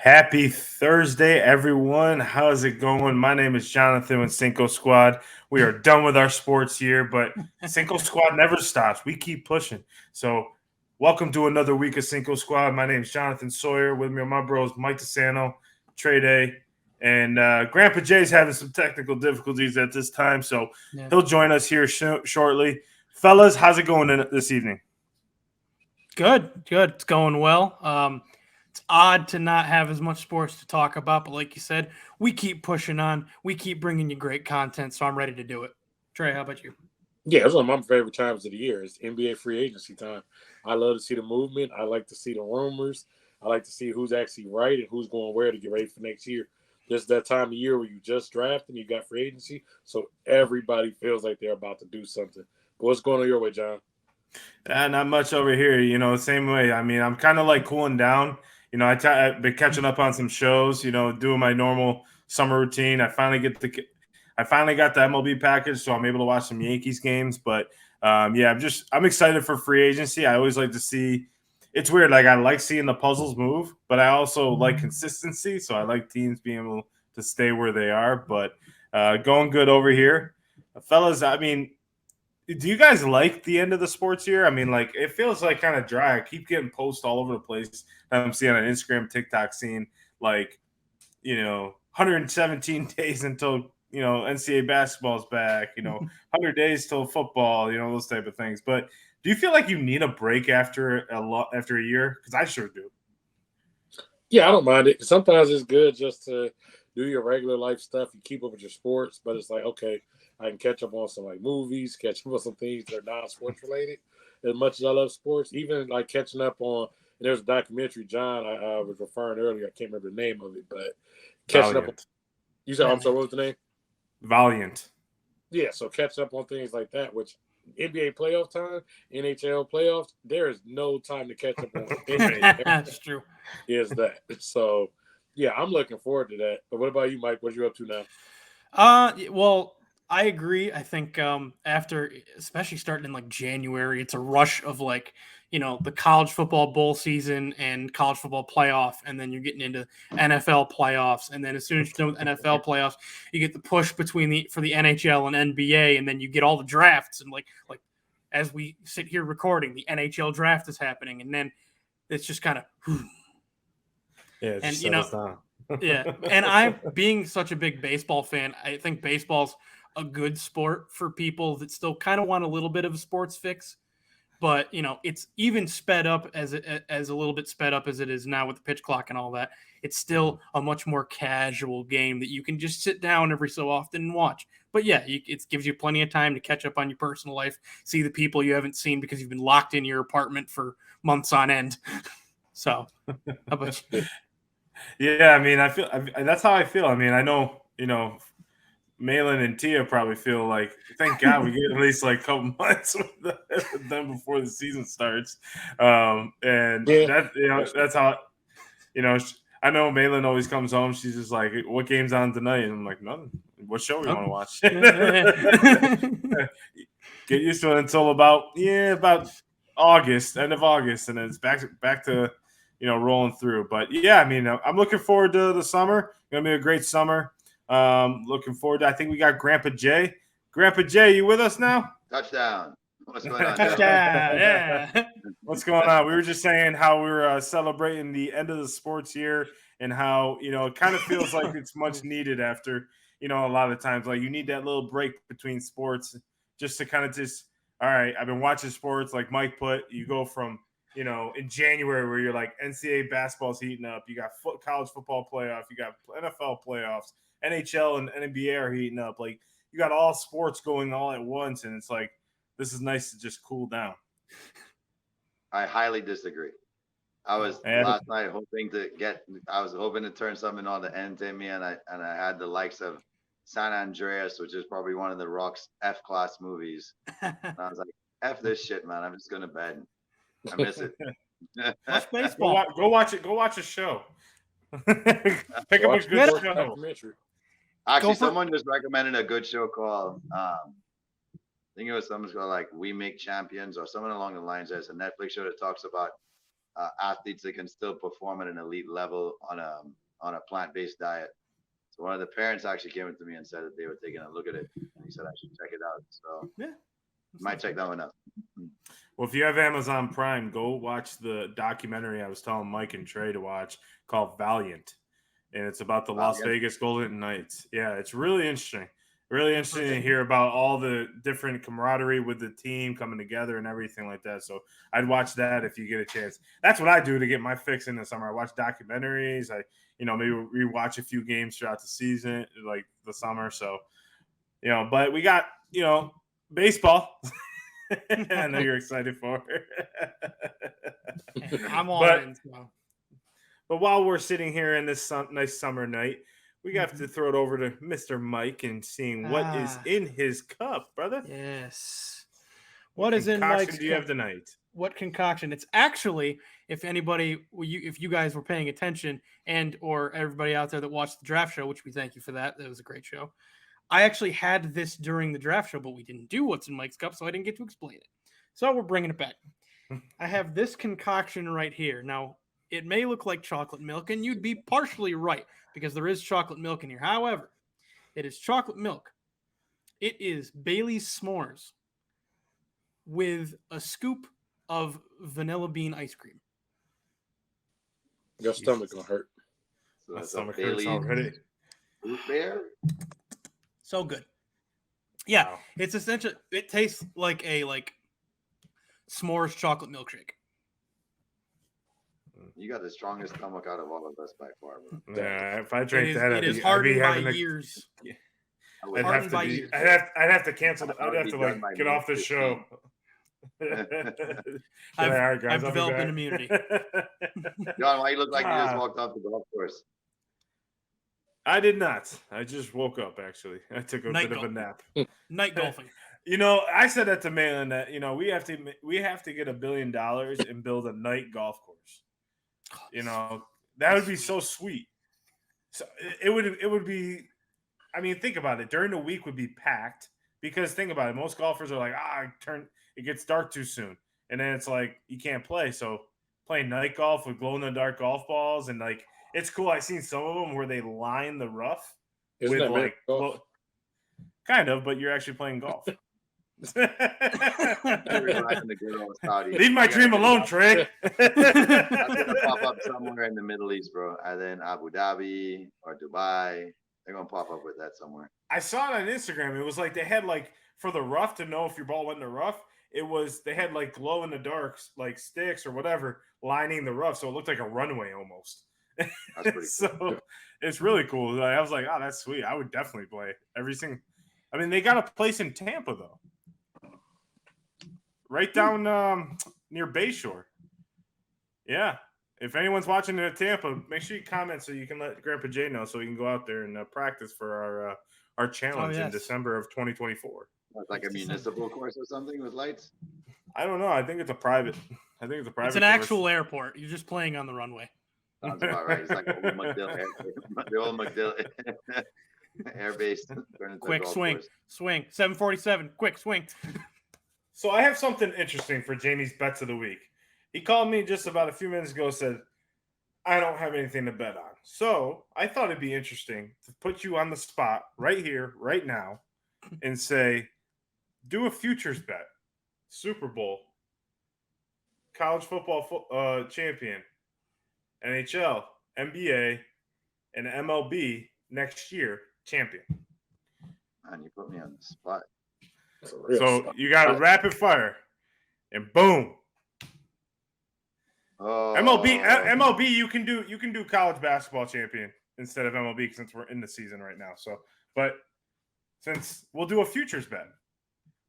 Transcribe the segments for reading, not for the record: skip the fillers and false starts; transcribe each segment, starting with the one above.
Happy Thursday, everyone. How's it going? My name is Jonathan with Cinco Squad. We are done with our sports year, but Cinco Squad never stops. We keep pushing. So, welcome to another week of Cinco Squad. My name is Jonathan Sawyer. With me are my bros Mike DeSanto, Trey Day, and Grandpa Jay's having some technical difficulties at this time, so Yeah. he'll join us here shortly. Fellas, how's it going this evening? Good. It's going well. It's odd to not have as much sports to talk about, but like you said, we keep pushing on. We keep bringing you great content, so I'm ready to do it. Trey, how about you? Yeah, it's one of my favorite times of the year. It's NBA free agency time. I love to see the movement. I like to see the rumors. I like to see who's actually right and who's going where to get ready for next year. This is that time of year where you just draft and you got free agency, so everybody feels like they're about to do something. But what's going on your way, John? Not much over here, same way. I mean, I'm kind of like cooling down. I've been catching up on some shows, doing my normal summer routine. I finally got the MLB package, so I'm able to watch some Yankees games. But yeah, I'm excited for free agency. I always like to see. It's weird. Like I like seeing the puzzles move, but I also like consistency. So I like teams being able to stay where they are. But going good over here, fellas. I mean, do you guys like the end of the sports year? I mean, like it feels like kind of dry. I keep getting posts all over the place. I'm seeing on Instagram, TikTok, seeing like 117 days until NCAA basketball's back. 100 days till football. Those type of things. But do you feel like you need a break after a year? Because I sure do. Yeah, I don't mind it. Sometimes it's good just to do your regular life stuff. You keep up with your sports, but it's like, okay, I can catch up on some like movies, catch up on some things that are non-sports related. As much as I love sports, even like catching up on, and there's a documentary, John, I was referring earlier. I can't remember the name of it, but catching up on, Valiant. you said, I'm sorry, what was the name? Valiant. Yeah, so catching up on things like that, which NBA playoff time, NHL playoffs, there is no time to catch up on anything. That's true. Is that. So, yeah, I'm looking forward to that. But what about you, Mike? What you up to now? Well, I agree. I think after, especially starting in like January, it's a rush of like the college football bowl season and college football playoff, and then you're getting into NFL playoffs, and then as soon as you're done with NFL playoffs, you get the push between for the NHL and NBA, and then you get all the drafts, and like as we sit here recording, the NHL draft is happening, and then it's just kind of Yeah, and just settles down. yeah, and I, being such a big baseball fan, I think baseball's a good sport for people that still kind of want a little bit of a sports fix. But it's even sped up as a little bit sped up as it is now with the pitch clock and all that. It's still a much more casual game that you can just sit down every so often and watch. But yeah, it gives you plenty of time to catch up on your personal life, see the people you haven't seen because you've been locked in your apartment for months on end. So, how about you? Yeah, I mean, that's how I feel. I mean, I know, Malin and Tia probably feel like, thank God we get at least like a couple months with them before the season starts. And Yeah, that's how, I know Malin always comes home. She's just like, what game's on tonight? And I'm like, nothing. What show we want to watch? Get used to it until about August, end of August, and then it's back to rolling through. But yeah, I mean, I'm looking forward to the summer. Gonna be a great summer. Looking forward to. I think we got Grandpa Jay. Grandpa Jay, you with us now? Touchdown. What's going on, Joe? Touchdown, yeah. What's going on? We were just saying how we were celebrating the end of the sports year and how it kind of feels like it's much needed after a lot of times like you need that little break between sports just to kind of just all right. I've been watching sports like Mike put. You go from in January where you're like NCAA basketball's heating up. You got college football playoff. You got NFL playoffs. NHL and NBA are heating up. Like you got all sports going all at once, and it's like this is nice to just cool down. I highly disagree. I was last night hoping to I was hoping to turn something on to entertain me, and I had the likes of San Andreas, which is probably one of the Rock's F class movies. And I was like, F this shit, man. I'm just going to bed. I miss it. Watch baseball. Go watch it. Go watch a show. Pick up a good show. Actually, someone just recommended a good show called, I think it was something called like We Make Champions or something along the lines. There's a Netflix show that talks about athletes that can still perform at an elite level on a plant-based diet. So one of the parents actually came up to me and said that they were taking a look at it, and he said I should check it out. So Yeah, might check that one out. Well, if you have Amazon Prime, go watch the documentary I was telling Mike and Trey to watch called Valiant. And it's about the Las Vegas Golden Knights. Yeah, it's really interesting. Really interesting to hear about all the different camaraderie with the team coming together and everything like that. So I'd watch that if you get a chance. That's what I do to get my fix in the summer. I watch documentaries. I, maybe rewatch a few games throughout the season, like the summer. So, but we got, baseball. I know you're excited for it. I'm all in. So. But while we're sitting here in this nice summer night, we have to throw it over to Mr. Mike and seeing what is in his cup, brother. Yes. What is in Mike's cup? Do you have tonight? What concoction? It's actually, if you guys were paying attention, and or everybody out there that watched the draft show, which we thank you for that. That was a great show. I actually had this during the draft show, but we didn't do what's in Mike's cup, so I didn't get to explain it. So we're bringing it back. I have this concoction right here. Now, it may look like chocolate milk, and you'd be partially right because there is chocolate milk in here. However, it is chocolate milk. It is Bailey's S'mores with a scoop of vanilla bean ice cream. Your stomach gonna hurt. So My that's stomach a hurts Bailey's already. Root beer. So good. Yeah, Wow. it's essentially, it tastes like a s'mores chocolate milkshake. You got the strongest stomach out of all of us by far, bro. Yeah, if I drank It is hardened by years. I'd have to cancel. I'd have to get off the show. I've developed an immunity. John, why you look like you just walked off the golf course? I did not. I just woke up. Actually, I took a bit of a nap. Night golfing. I said that to Malin that we have to get $1 billion and build a night golf course. That would be so sweet. So it would be. I mean, think about it. During the week would be packed because think about it. Most golfers are like, it gets dark too soon, and then it's like you can't play. So playing night golf with glow in the dark golf balls and it's cool. I've seen some of them where they line the rough with golf? Kind of, but you're actually playing golf. Leave my dream alone, Trey. That's gonna pop up somewhere in the Middle East, bro. And then Abu Dhabi or Dubai. They're gonna pop up with that somewhere. I saw it on Instagram. It was like they had for the rough to know if your ball went in the rough. They had glow in the dark sticks or whatever lining the rough, so it looked like a runway almost. That's pretty cool. It's really cool. I was like, oh, that's sweet. I would definitely play everything. I mean, they got a place in Tampa though, right down near Bayshore. Yeah. If anyone's watching in Tampa, make sure you comment so you can let Grandpa Jay know so we can go out there and practice for our challenge in December of 2024. It's like a municipal course or something with lights? I don't know. I think it's a private. It's an course. Actual airport. You're just playing on the runway. Sounds about right. It's like the old MacDill Air Base. Quick swing. 747. Quick swing. So I have something interesting for Jamie's bets of the week. He called me just about a few minutes ago, said, I don't have anything to bet on. So I thought it'd be interesting to put you on the spot right here, right now, and say, do a futures bet. Super Bowl, college football champion, NHL, NBA, and MLB next year champion. Man, you put me on the spot. So you got a rapid fire, and boom. Oh. MLB, you can do college basketball champion instead of MLB since we're in the season right now. So, but since we'll do a futures bet,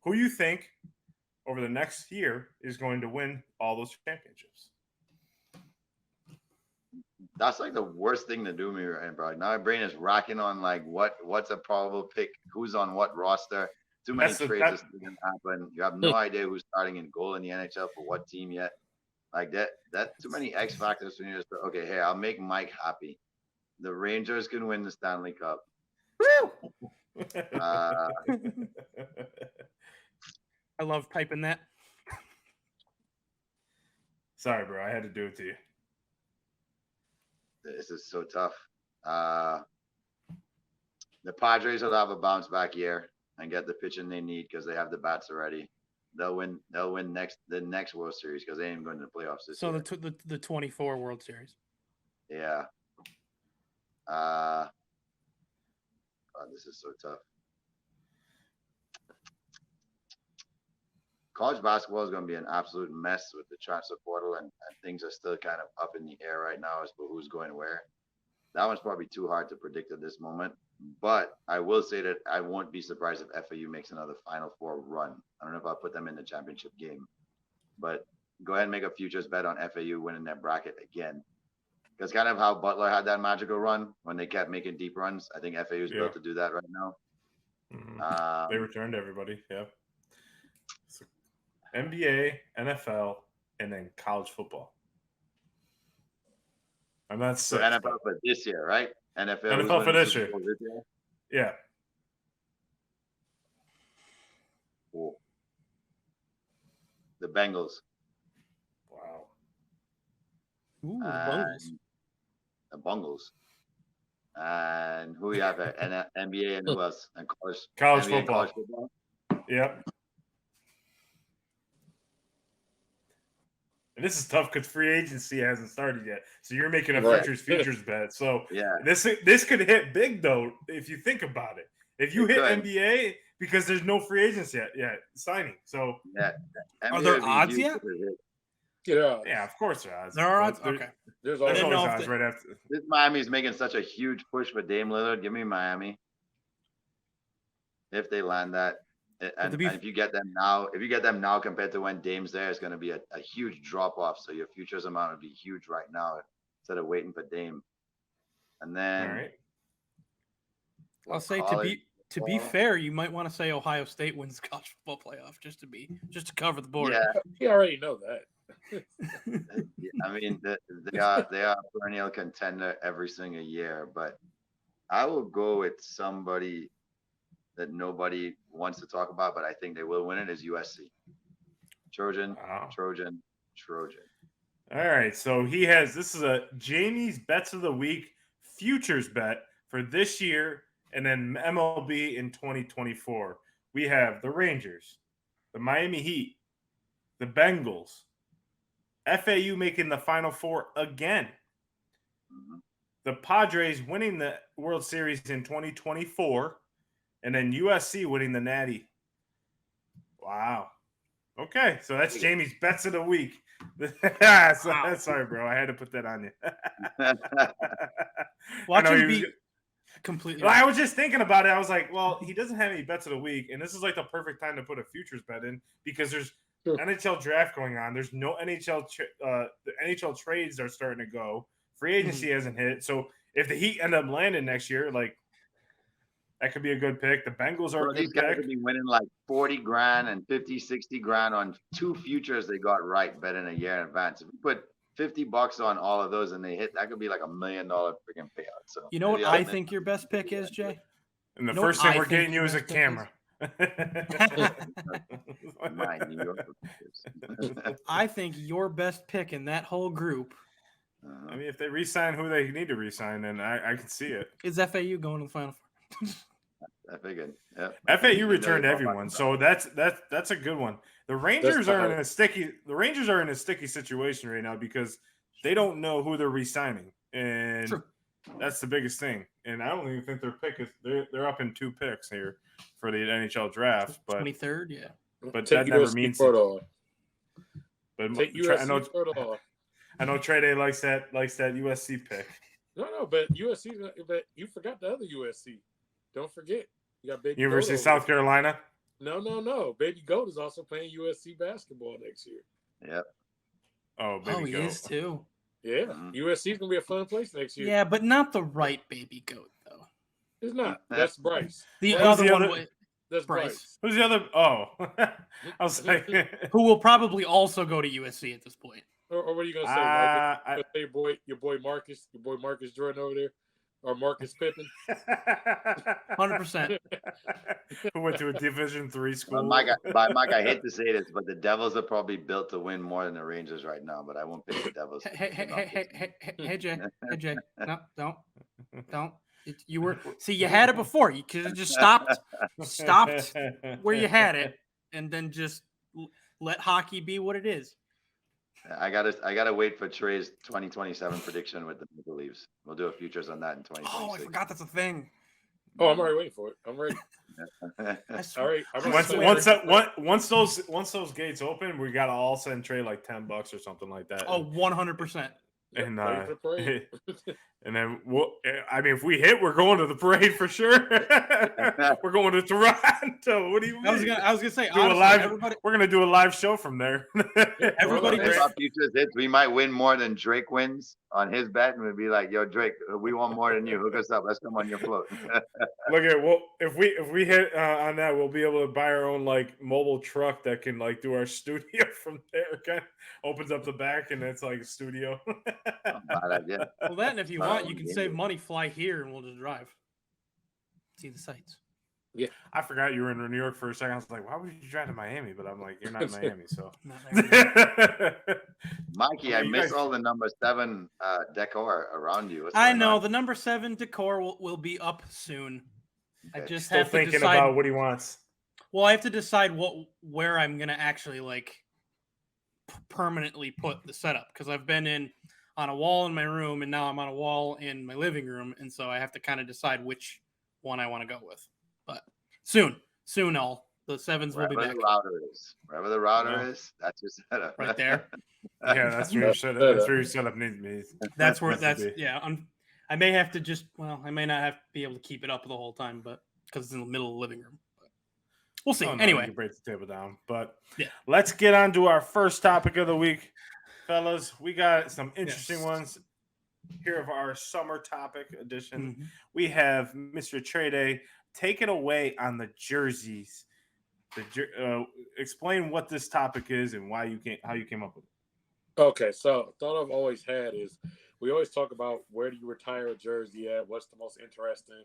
who you think over the next year is going to win all those championships? That's like the worst thing to do me right, bro. Now my brain is racking on what's a probable pick, who's on what roster. Too many trades didn't happen. You have no idea who's starting in goal in the NHL for what team yet. Like that too many X factors for you. Just okay, hey, I'll make Mike happy. The Rangers can win the Stanley Cup. Woo! I love typing that. Sorry, bro. I had to do it to you. This is so tough. The Padres will have a bounce back year and get the pitching they need because they have the bats already. They'll win the next World Series because they ain't going to the playoffs this year. So the 24 World Series. Yeah. God, this is so tough. College basketball is going to be an absolute mess with the transfer portal, and things are still kind of up in the air right now as to who's going where. That one's probably too hard to predict at this moment. But I will say that I won't be surprised if FAU makes another Final Four run. I don't know if I'll put them in the championship game, but go ahead and make a futures bet on FAU winning that bracket again. That's kind of how Butler had that magical run when they kept making deep runs. I think FAU is built to do that right now. They returned everybody. Yeah. So NBA, NFL, and then college football. I'm not so sick. NFL for this year, right? NFL for this year. Yeah. Cool. The Bengals. Wow. Ooh, the Bungles. The Bungles. And who we have at NBA and who else? And college NBA football. And college football. Yep. And this is tough because free agency hasn't started yet. So you're making a futures bet. So yeah, this could hit big though if you think about it. If you hit NBA, because there's no free agents yet signing. So yeah, are there odds yet? Yeah, of course there are odds. There are odds. Okay. There's always odds right after. This Miami's making such a huge push for Dame Lillard. Give me Miami. If they land that. And if you get them now, compared to when Dame's there, it's going to be a huge drop off. So your futures amount would be huge right now instead of waiting for Dame. And then, all right. I'll say to be fair, you might want to say Ohio State wins the college football playoff just to cover the board. Yeah, we already know that. I mean, they are a perennial contender every single year, but I will go with somebody that nobody wants to talk about, but I think they will win it is USC. Trojan. All right. So this is a Jamie's Bets of the Week futures bet for this year and then MLB in 2024. We have the Rangers, the Miami Heat, the Bengals, FAU making the Final Four again, the Padres winning the World Series in 2024, and then USC winning the Natty. Wow. Okay, so that's Jamie's Bets of the Week. Sorry, bro. I had to put that on you. Watch him be completely. Well, I was just thinking about it. I was like, well, he doesn't have any bets of the week, and this is like the perfect time to put a futures bet in because there's NHL draft going on. There's no NHL. The NHL trades are starting to go. Free agency hasn't hit. So if the Heat end up landing next year, like, that could be a good pick. The Bengals are a good these guys pick. could be winning like 40 grand and 50, 60 grand on two futures they got right betting a year in advance. If you put $50 on all of those and they hit, that could be like $1 million freaking payout. So you know what I think your best pick is, Jay? And the first thing we're getting you is a camera. I think your best pick in that whole group. I mean, if they re-sign who they need to re-sign, then I can see it. Is FAU going to the Final Four? I figured. Yeah. FAU returned everyone, so that's a good one. The Rangers are in a sticky situation right now because they don't know who they're re-signing, and that's the biggest thing. And I don't even think their pick is they're up in 2 picks here for the NHL draft, but 23rd, yeah. But that never means it. But I know Trey Day likes that USC pick. No, but USC. But you forgot the other USC. Don't forget, you got Baby University of South Carolina. No. Baby Goat is also playing USC basketball next year. Yep. Oh, Baby Goat. He is too. Yeah, USC is gonna be a fun place next year. Yeah, but not the right Baby Goat though. It's not. That's Bryce. The other one. That's Bryce. Who's the other? Oh, I was like, who will probably also go to USC at this point. Or what are you gonna say? Your boy Marcus Jordan over there. or Marcus Pippen. 100%. Who went to a Division III school? Mike, I hate to say this, but the Devils are probably built to win more than the Rangers right now. But I won't pick the Devils. Hey, Jay. No, don't. You were you had it before. You could have just stopped where you had it, and then just let hockey be what it is. I gotta wait for Trey's 2027 prediction with the Maple Leafs. We'll do a futures on that in 2026. Oh, I forgot that's a thing. Oh, I'm already waiting for it. I'm ready. All right. Once those gates open, we gotta all send Trey like $10 or something like that. Oh, 100%. And and then if we hit, we're going to the parade for sure. We're going to Toronto. What do you mean? I was gonna say, we're gonna do a live show from there. Everybody futures hits, we might win more than Drake wins on his bet, and we'd be like, "Yo, Drake, we want more than you. Hook us up. Let's come on your float." Look at if we hit on that, we'll be able to buy our own like mobile truck that can like do our studio from there. Kind of opens up the back, and it's like a studio. Bad idea. Well, that, and if you want, you can save money, fly here, and we'll just drive. See the sights. Yeah. I forgot you were in New York for a second. I was like, why would you drive to Miami? But I'm like, you're not in Miami, so. Mikey, I miss all the number 7 decor around you. I know the number 7 decor will be up soon. Okay. I just Still have to thinking decide about what he wants. Well, I have to decide where I'm gonna actually like permanently put the setup, because I've been on a wall in my room, and now I'm on a wall in my living room, and so I have to kind of decide which one I want to go with. But soon, all the 7s will be back. Wherever the router is, that's your setup. Right there. Yeah, that's where your setup. That's where your setup needs to be. That's where I may have to I may not have to be able to keep it up the whole time, but because it's in the middle of the living room. But we'll see. Anyway, you can break the table down. But yeah, let's get on to our first topic of the week, fellas. We got some interesting ones here of our summer topic edition. Mm-hmm. We have Mr. Trey. Take it away on the jerseys. Explain what this topic is and how you came up with it. Okay, so thought I've always had is we always talk about where do you retire a jersey at? What's the most interesting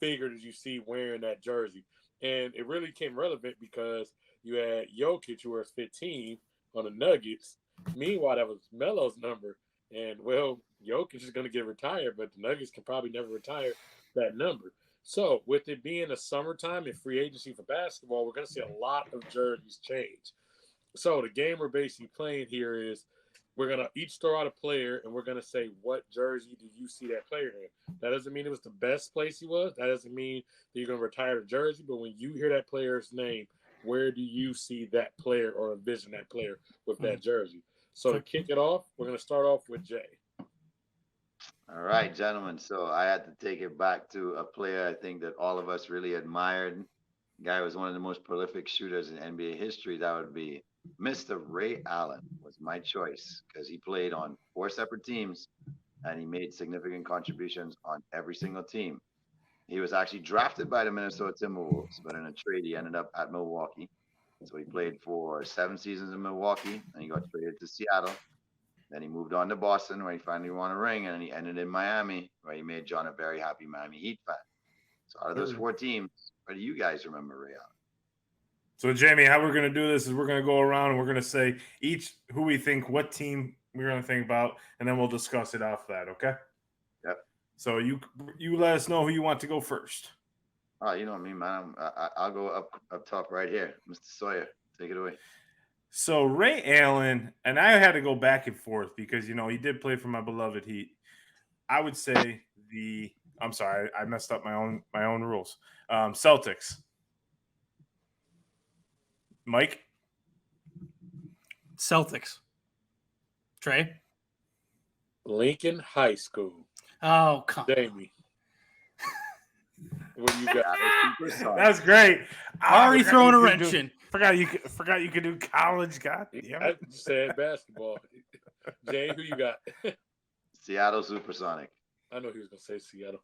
figure did you see wearing that jersey? And it really became relevant because you had Jokic, who was 15 on the Nuggets. Meanwhile, that was Melo's number. And, Jokic is going to get retired, but the Nuggets can probably never retire that number. So, with it being the summertime and free agency for basketball, we're going to see a lot of jerseys change. So, the game we're basically playing here is we're going to each throw out a player, and we're going to say, what jersey do you see that player in? That doesn't mean it was the best place he was. That doesn't mean that you're going to retire the jersey. But when you hear that player's name, where do you see that player or envision that player with that jersey? So, to kick it off, we're going to start off with Jay. All right, gentlemen. So I had to take it back to a player I think that all of us really admired. The guy was one of the most prolific shooters in NBA history. That would be Mr. Ray Allen was my choice because he played on 4 separate teams and he made significant contributions on every single team. He was actually drafted by the Minnesota Timberwolves, but in a trade, he ended up at Milwaukee. So he played for 7 seasons in Milwaukee and he got traded to Seattle. Then he moved on to Boston, where he finally won a ring, and he ended in Miami, where he made John a very happy Miami Heat fan. So out of those 4 teams, what do you guys remember Ray Allen? So, Jamie, how we're going to do this is we're going to go around and we're going to say each who we think, what team we're going to think about, and then we'll discuss it off that, okay? Yep. So you let us know who you want to go first. Oh, you know me, man. I'll go up top right here. Mr. Sawyer, take it away. So Ray Allen, and I had to go back and forth because, he did play for my beloved Heat. I would say I'm sorry, I messed up my own rules. Celtics. Mike? Celtics. Trey? Lincoln High School. Oh, come on. Jamie. What do you got? That's great. Already throwing a wrench in. Forgot you could do college. God damn it. I said basketball. Jay, who you got? Seattle Supersonic. I know he was going to say Seattle.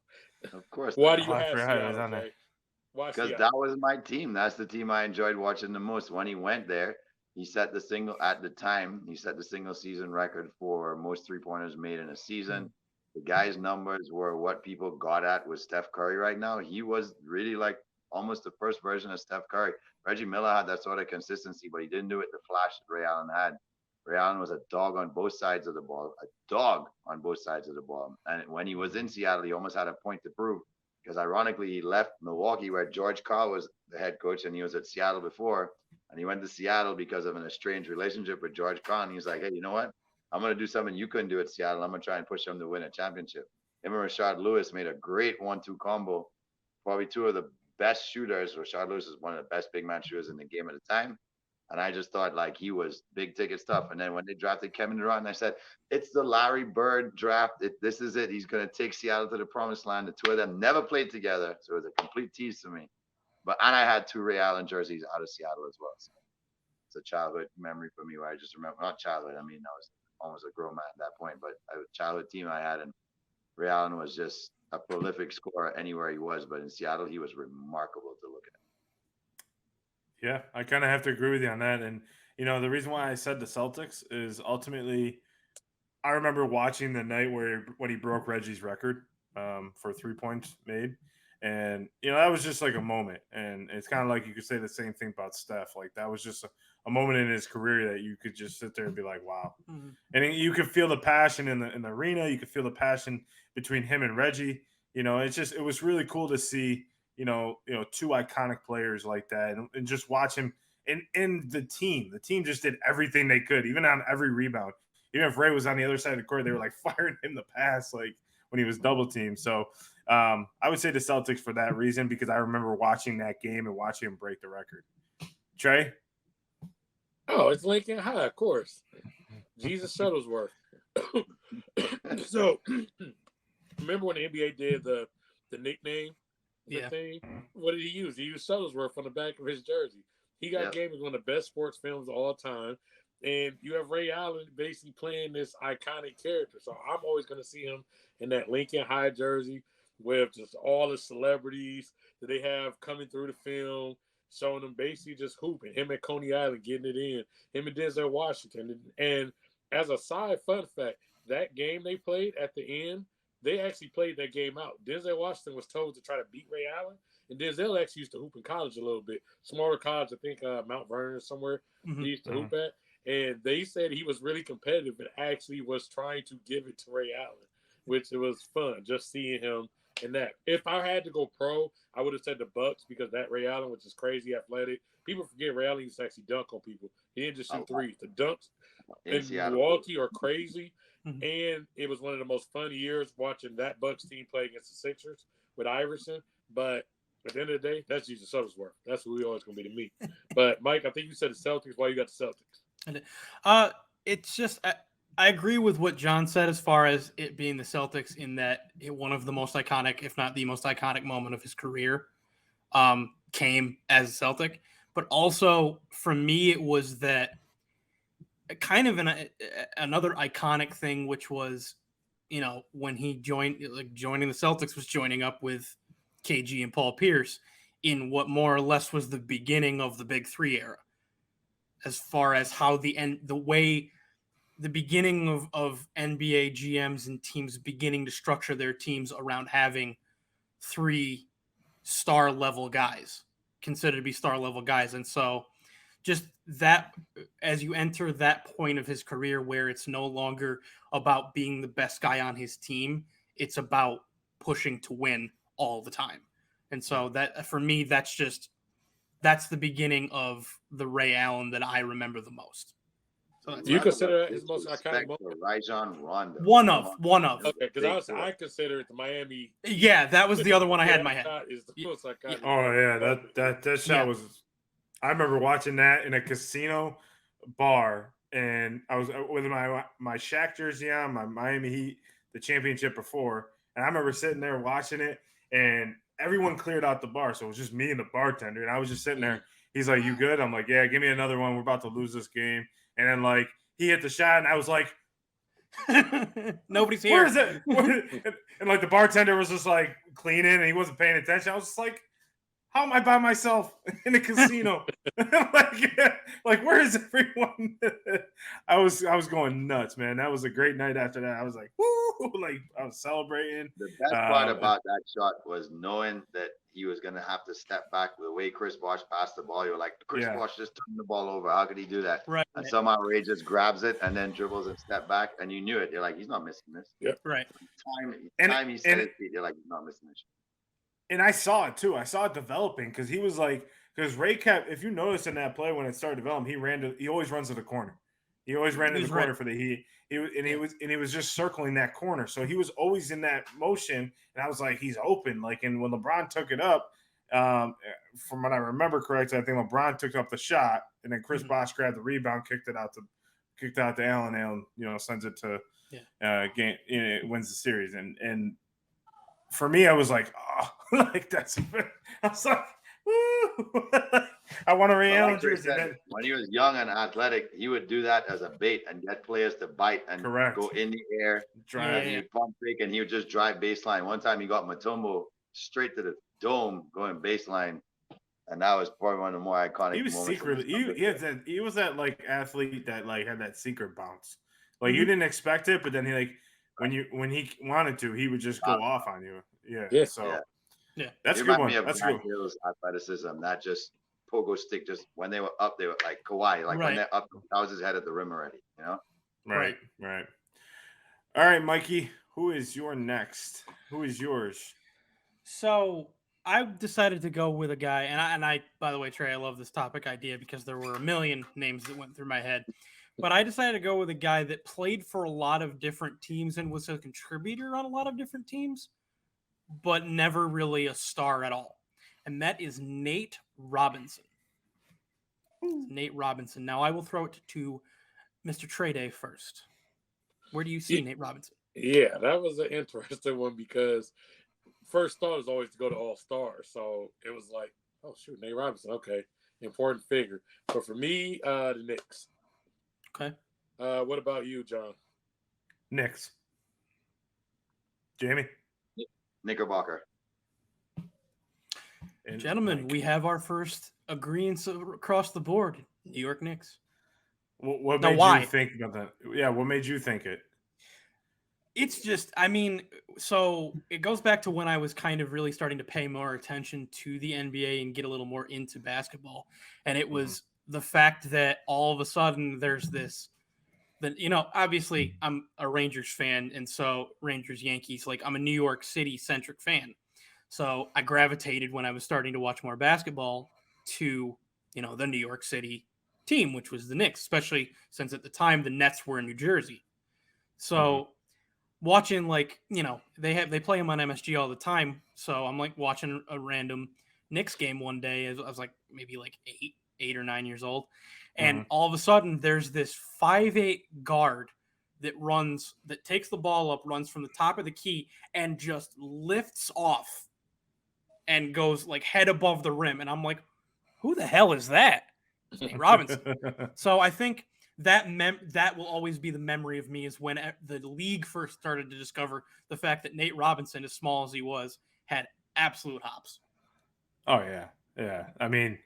Of course. Why do you have Seattle, Jay? Because that was my team. That's the team I enjoyed watching the most. When he went there, he set the single season record for most 3-pointers made in a season. the guy's numbers were what people got at with Steph Curry right now. He was really like almost the first version of Steph Curry. Reggie Miller had that sort of consistency, but he didn't do it the flash that Ray Allen had. Ray Allen was a dog on both sides of the ball, a dog on both sides of the ball. And when he was in Seattle, he almost had a point to prove because ironically, he left Milwaukee where George Karl was the head coach and he was at Seattle before. And he went to Seattle because of an estranged relationship with George Karl. And he was like, hey, you know what? I'm going to do something you couldn't do at Seattle. I'm going to try and push them to win a championship. Him and Rashard Lewis made a great 1-2 combo. Probably two of the best shooters. Rashard Lewis is one of the best big man shooters in the game at the time. And I just thought like he was big ticket stuff. And then when they drafted Kevin Durant, I said, it's the Larry Bird draft. This is it. He's going to take Seattle to the promised land. The two of them never played together. So it was a complete tease to me. And I had 2 Ray Allen jerseys out of Seattle as well. So it's a childhood memory for me where I just remember, not childhood. I mean, I was almost a grown man at that point, but a childhood team I had. And Ray Allen was just a prolific scorer anywhere he was. But in Seattle, he was remarkable to look at. Yeah, I kind of have to agree with you on that. And, you know, the reason why I said the Celtics is ultimately I remember watching the night when he broke Reggie's record for 3 points made. And, you know, that was just like a moment. And it's kind of like you could say the same thing about Steph. Like that was just a moment in his career that you could just sit there and be like, wow. Mm-hmm. And you could feel the passion in the arena. You could feel the passion between him and Reggie. You know, it was really cool to see, you know, 2 iconic players like that and just watch him in the team. The team just did everything they could, even on every rebound. Even if Ray was on the other side of the court, they were like firing him the pass, like when he was double teamed. So I would say the Celtics for that reason, because I remember watching that game and watching him break the record. Trey? Oh, it's Lincoln High, of course. Jesus Shuttlesworth. So remember when the NBA did the nickname? Thing. What did he use? He used Shuttlesworth on the back of his jersey. He got game as one of the best sports films of all time. And you have Ray Allen basically playing this iconic character. So I'm always going to see him in that Lincoln High jersey with just all the celebrities that they have coming through the film, showing them basically just hooping. Him and Coney Island getting it in. Him and Denzel Washington. And as a side fun fact, that game they played at the end, they actually played that game out. Denzel Washington was told to try to beat Ray Allen, and Denzel actually used to hoop in college a little bit. Smaller college, I think Mount Vernon somewhere, he used to hoop at. And they said he was really competitive and actually was trying to give it to Ray Allen, which it was fun just seeing him in that. If I had to go pro, I would have said the Bucks because that Ray Allen was just crazy athletic. People forget Ray Allen used to actually dunk on people. He didn't just shoot threes. The dunks in Milwaukee are crazy. And it was one of the most fun years watching that Bucks team play against the Sixers with Iverson. But at the end of the day, that's Jesus Shuttlesworth. That's who we always going to be to me. But, Mike, I think you said the Celtics. Why you got the Celtics? It's just I agree with what John said as far as it being the Celtics in that one of the most iconic, if not the most iconic moment of his career came as a Celtic. But also, for me, it was that kind of another iconic thing, which was, you know, when he joining the Celtics was joining up with KG and Paul Pierce in what more or less was the beginning of the Big Three era, as far as how the beginning of NBA GMs and teams beginning to structure their teams around having 3 star level guys considered to be star level guys. And so just that, as you enter that point of his career where it's no longer about being the best guy on his team, it's about pushing to win all the time. And so that, for me, that's the beginning of the Ray Allen that I remember the most. So do you consider that his most iconic moment? Rajon Rondo. One of. Okay, because I consider it the Miami. Yeah, that was the other one I had in my head. Is the most iconic. Oh yeah, that shot was. I remember watching that in a casino bar, and I was with my Shaq jersey on, my Miami Heat, the championship before, and I remember sitting there watching it, and everyone cleared out the bar, so it was just me and the bartender, and I was just sitting there. He's like, "You good?" I'm like, "Yeah, give me another one. We're about to lose this game." And then like he hit the shot, and I was like, "Nobody's here. Where is it?" And like the bartender was just like cleaning, and he wasn't paying attention. I was just like, How am I by myself in a casino? like, where is everyone? I was going nuts, man. That was a great night. After that, I was like, woo! Like I was celebrating. The best part about that shot was knowing that he was going to have to step back the way Chris Bosh passed the ball. You're like, Chris Bosh just turned the ball over. How could he do that? Right. And somehow Ray just grabs it and then dribbles and step back, and you knew it. You're like, he's not missing this. Yeah. Right. Time he set his feet, you're like, he's not missing this. And I saw it too. I saw it developing because he was like, because Ray kept. If you notice in that play when it started developing, he always runs to the corner. He always ran to the corner for the he was just circling that corner. So he was always in that motion, and I was like, he's open. Like, and when LeBron took it up, from what I remember correctly, I think LeBron took up the shot, and then Chris Bosh grabbed the rebound, kicked it out to Allen. Allen, sends it to game. It wins the series, and for me, I was like, oh, like that's. I was like, woo! I want a Ray Allen jersey. When he was young and athletic, he would do that as a bait and get players to bite and go in the air. Drive. And he'd pump fake and he would just drive baseline. One time he got Mutombo straight to the dome going baseline. And that was probably one of the more iconic He was moments. secretly he was that like athlete that like had that secret bounce. Like you didn't expect it, but then he like when he wanted to, he would just go off on you. Yeah. So that's a good one. That's good. Athleticism, not just pogo stick. Just when they were up, they were like Kawhi. Like when they're up, that was his head at the rim already. Right. All right, Mikey. Who is your next? Who is yours? So I decided to go with a guy, and I by the way, Trey, I love this topic idea because there were a million names that went through my head. But I decided to go with a guy that played for a lot of different teams and was a contributor on a lot of different teams, but never really a star at all. And that is Nate Robinson. Nate Robinson. Now I will throw it to Mr. Trey Day first. Where do you see Nate Robinson? Yeah, that was an interesting one because first thought is always to go to All-Stars. So it was like, oh, shoot, Nate Robinson. Okay, important figure. But for me, the Knicks. Okay. What about you, John? Knicks. Jamie? Knickerbocker. And gentlemen, we have our first agreement across the board. New York Knicks. What made you think about that? Yeah, what made you think it? It's just, I mean, so it goes back to when I was kind of really starting to pay more attention to the NBA and get a little more into basketball. And it was the fact that all of a sudden there's this, obviously I'm a Rangers fan. And so Rangers, Yankees, like I'm a New York City centric fan. So I gravitated when I was starting to watch more basketball to, the New York City team, which was the Knicks, especially since at the time the Nets were in New Jersey. So watching they play them on MSG all the time. So I'm like watching a random Knicks game one day. I was like maybe like 8 or 9 years old. And all of a sudden there's this 5'8" guard that takes the ball up, runs from the top of the key and just lifts off and goes like head above the rim. And I'm like, who the hell is that? It's Nate Robinson. So I think that will always be the memory of me is when the league first started to discover the fact that Nate Robinson, as small as he was, had absolute hops. Oh, yeah. Yeah. I mean,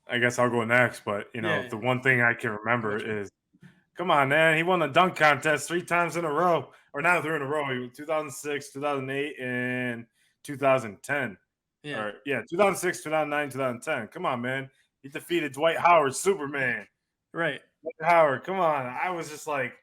I guess I'll go next, but, the one thing I can remember is, come on, man. He won the dunk contest 3 times in a row. Or not 3 in a row. He was 2006, 2008, and 2010. Yeah. 2006, 2009, 2010. Come on, man. He defeated Dwight Howard, Superman. Right. Dwight Howard, come on. I was just like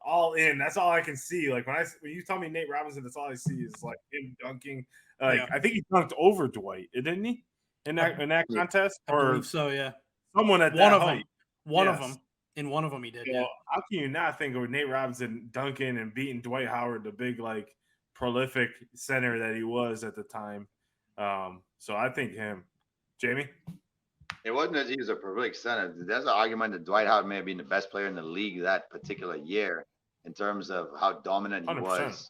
all in. That's all I can see. Like when you tell me Nate Robinson, that's all I see is like him dunking. I think he dunked over Dwight, didn't he? In that contest? I believe so, yeah. Someone at that height. One of them. In one of them he did. Well, how can you not think of Nate Robinson dunking and beating Dwight Howard, the big like prolific center that he was at the time? So I think him. Jamie? It wasn't that he was a prolific center. There's an argument that Dwight Howard may have been the best player in the league that particular year in terms of how dominant he 100%. was.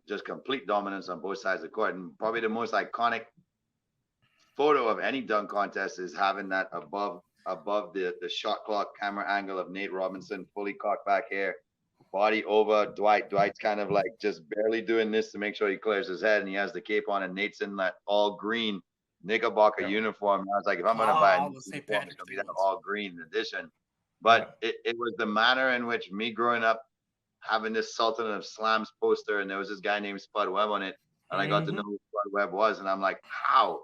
Just complete dominance on both sides of the court. And probably the most iconic photo of any dunk contest is having that above the shot clock camera angle of Nate Robinson, fully cocked back hair, body over Dwight. Dwight's kind of like just barely doing this to make sure he clears his head, and he has the cape on, and Nate's in that all green Knickerbocker uniform. And I was like, if I'm gonna buy a the St. uniform, it's Patrick's gonna be Day that ones. all green edition. But it was the manner in which me growing up having this Sultan of Slams poster, and there was this guy named Spud Webb on it, and I got to know who Spud Webb was, and I'm like, how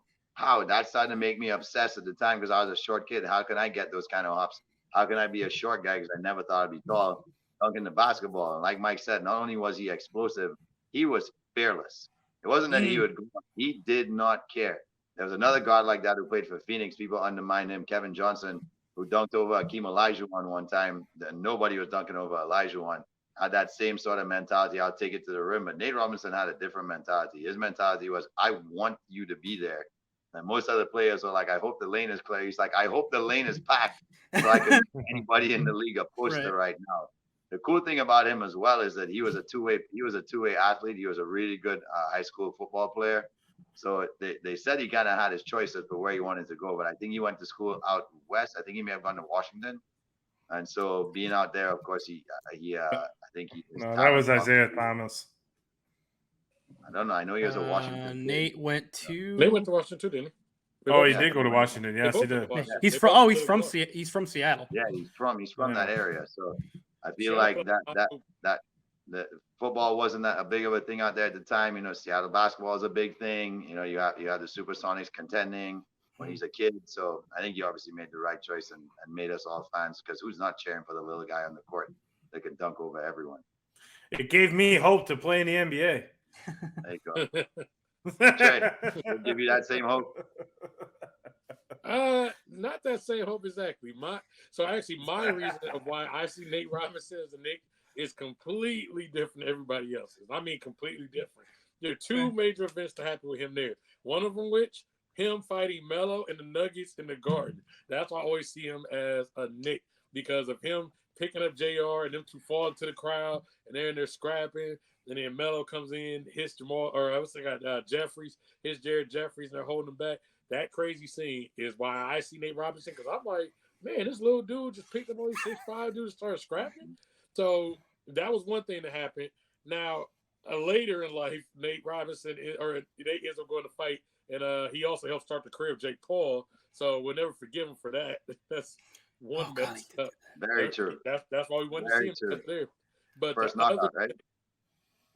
that started to make me obsessed at the time because I was a short kid. How can I get those kind of hops? How can I be a short guy because I never thought I'd be tall dunking the basketball? And like Mike said, not only was he explosive, he was fearless. It wasn't that he would go, he did not care. There was another guard like that who played for Phoenix. People undermined him, Kevin Johnson, who dunked over Akeem Olajuwon one time. Nobody was dunking over Olajuwon. Had that same sort of mentality. I'll take it to the rim. But Nate Robinson had a different mentality. His mentality was, I want you to be there. And most other players are like, I hope the lane is clear. He's like, I hope the lane is packed so I can make anybody in the league a poster right now. The cool thing about him as well is that he was a two-way athlete. He was a really good high school football player. So they said he kind of had his choices for where he wanted to go. But I think he went to school out west. I think he may have gone to Washington. And so being out there, of course, I think he. No, that was Isaiah Thomas. I don't know. I know he was a Washington. Nate went to Washington too, didn't he? Oh, he did go to Washington. Yes, he did. He's from Seattle. Yeah, he's from that area. So I feel like that football wasn't that a big of a thing out there at the time. You know, Seattle basketball is a big thing. You know, you had the Supersonics contending when he's a kid. So I think he obviously made the right choice and made us all fans, because who's not cheering for the little guy on the court that can dunk over everyone? It gave me hope to play in the NBA. There you go. Trey, we'll give you that same hope. Not that same hope exactly. My reason of why I see Nate Robinson as a Nick is completely different than everybody else's. I mean, completely different. There are two major events to happen with him there. One of them which him fighting Melo and the Nuggets in the Garden. That's why I always see him as a Nick, because of him picking up JR and them two fall into the crowd and they're in there scrapping. And then Melo comes in, hits Jamal, or I was thinking Jeffries, hits Jared Jeffries, and they're holding him back. That crazy scene is why I see Nate Robinson, because I'm like, man, this little dude just picked up all these 6'5" dudes and started scrapping. So that was one thing that happened. Now, later in life, Nate Robinson is going to fight, and he also helped start the career of Jake Paul. So we'll never forgive him for that. That's one messed up. Very true. That's why we wanted to see him there. But first knockout, right?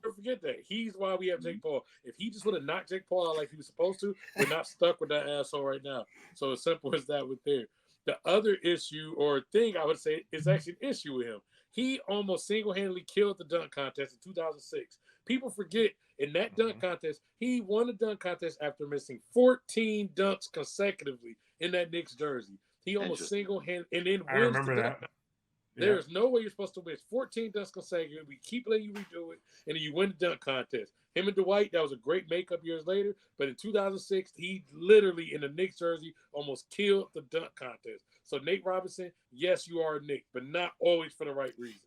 Don't forget that. He's why we have Jake Paul. If he just would have knocked Jake Paul out like he was supposed to, we're not stuck with that asshole right now. So as simple as that with there. The other issue or thing I would say is actually an issue with him. He almost single-handedly killed the dunk contest in 2006. People forget in that dunk contest, he won the dunk contest after missing 14 dunks consecutively in that Knicks jersey. He almost single-handed and then wins the dunk. There's no way you're supposed to win. 14 dunks consecutive. We keep letting you redo it, and then you win the dunk contest. Him and Dwight, that was a great makeup years later. But in 2006, he literally, in the Knicks jersey, almost killed the dunk contest. So Nate Robinson, yes, you are a Knick, but not always for the right reason.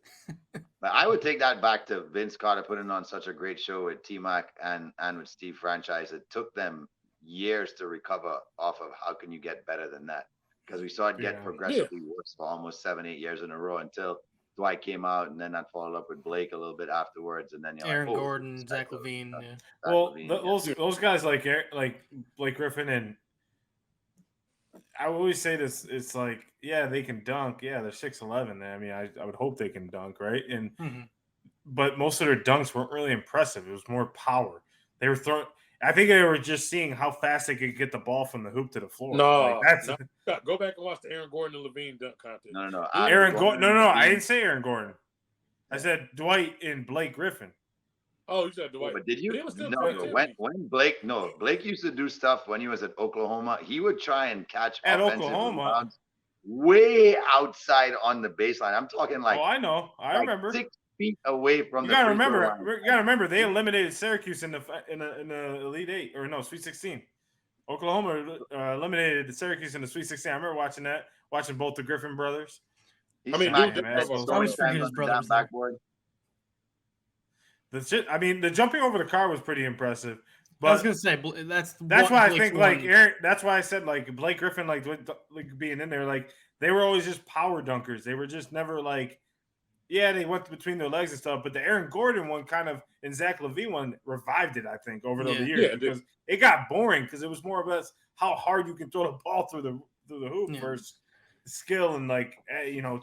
But I would take that back to Vince Carter putting on such a great show with T-Mac and with Steve Franchise. It took them years to recover off of how can you get better than that. Because we saw it get progressively worse for almost 7-8 years in a row until Dwight came out, and then that followed up with Blake a little bit afterwards, and then Aaron Gordon, Zach LaVine. Those guys like Blake Griffin, and I always say this: it's like, yeah, they can dunk. Yeah, they're 6'11". I mean, I would hope they can dunk, right? And but most of their dunks weren't really impressive. It was more power. They were throwing. I think they were just seeing how fast they could get the ball from the hoop to the floor. No, go back and watch the Aaron Gordon and LaVine dunk contest. No. Aaron Gordon. No. I didn't say Aaron Gordon. I said Dwight and Blake Griffin. Oh, you said Dwight. But did you? When Blake used to do stuff when he was at Oklahoma. He would try and catch at offensive Oklahoma rebounds way outside on the baseline. I'm talking like. Oh, I know. I remember. 6 feet away from you gotta remember they eliminated Syracuse in the Elite Eight, or no, Sweet 16. Oklahoma eliminated Syracuse in the Sweet 16. I remember watching both the Griffin brothers. I always forget his brothers. The jumping over the car was pretty impressive. But I was gonna say that's why I think like Aaron. That's why I said like Blake Griffin like being in there, like they were always just power dunkers. They were just never like. Yeah, they went between their legs and stuff, but the Aaron Gordon one kind of and Zach LaVine one revived it, I think, over the Yeah. years because it got boring because it was more about how hard you can throw the ball through the hoop versus skill and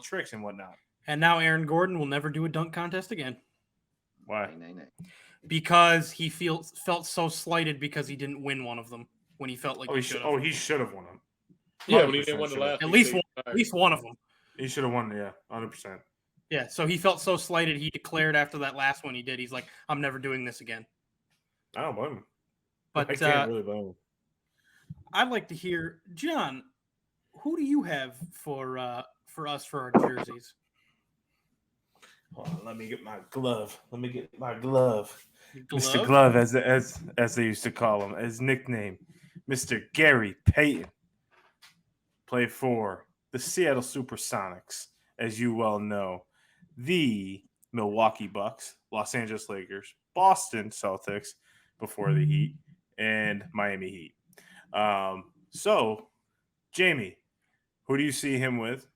tricks and whatnot. And now Aaron Gordon will never do a dunk contest again. Why? Because he felt so slighted because he didn't win one of them when he felt like he should have. He should have won them. Yeah, when he didn't win the last. At least one of them. He should have won. Yeah, 100%. Yeah, so he felt so slighted. He declared after that last one he did. He's like, "I'm never doing this again." I don't blame him. But I can't really blame him. I'd like to hear, John, who do you have for us for our jerseys? Hold on, let me get my glove. Mr. Glove, as they used to call him, his nickname, Mr. Gary Payton. Played for the Seattle Supersonics, as you well know, the Milwaukee Bucks, Los Angeles Lakers, Boston Celtics before the Heat, and Miami Heat. So, Jamie, who do you see him with?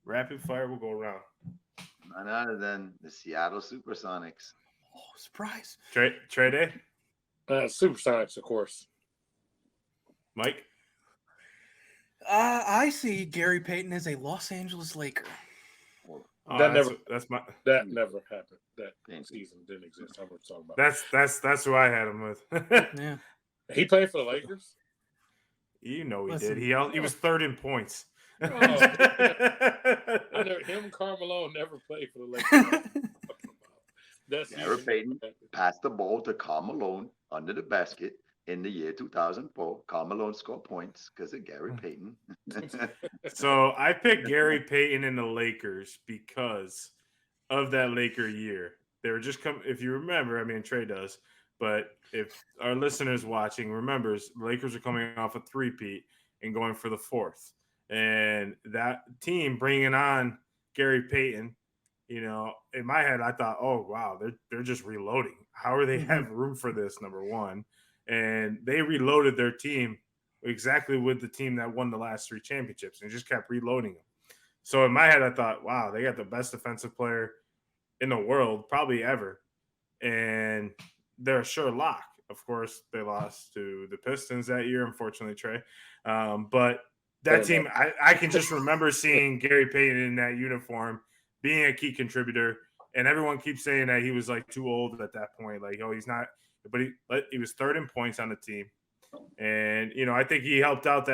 Rapid fire will go around. None other than the Seattle Supersonics. Oh, surprise. Trey Day? Supersonics, of course. Mike? I see Gary Payton as a Los Angeles Laker. That never happened. That season didn't exist. I'm talking about. That's who I had him with. Yeah. He played for the Lakers? You know he did. He was third in points. Him Carmelo never played for the Lakers. Gary Payton passed the ball to Karl Malone under the basket in the year 2004. Karl Malone scored points because of Gary Payton. So I picked Gary Payton in the Lakers because of that Laker year. They were just if you remember, I mean, Trey does, but if our listeners watching remembers, the Lakers are coming off a three-peat and going for the fourth. And that team bringing on Gary Payton, in my head, I thought, oh, wow, they're just reloading. How are they have room for this, number one? And they reloaded their team exactly with the team that won the last three championships and just kept reloading them. So in my head, I thought, wow, they got the best defensive player in the world, probably ever. And they're a sure lock. Of course, they lost to the Pistons that year, unfortunately, Trey. But that team, I can just remember seeing Gary Payton in that uniform, being a key contributor, and everyone keeps saying that he was like too old at that point. Like, oh, he's not, but he was third in points on the team, and I think he helped out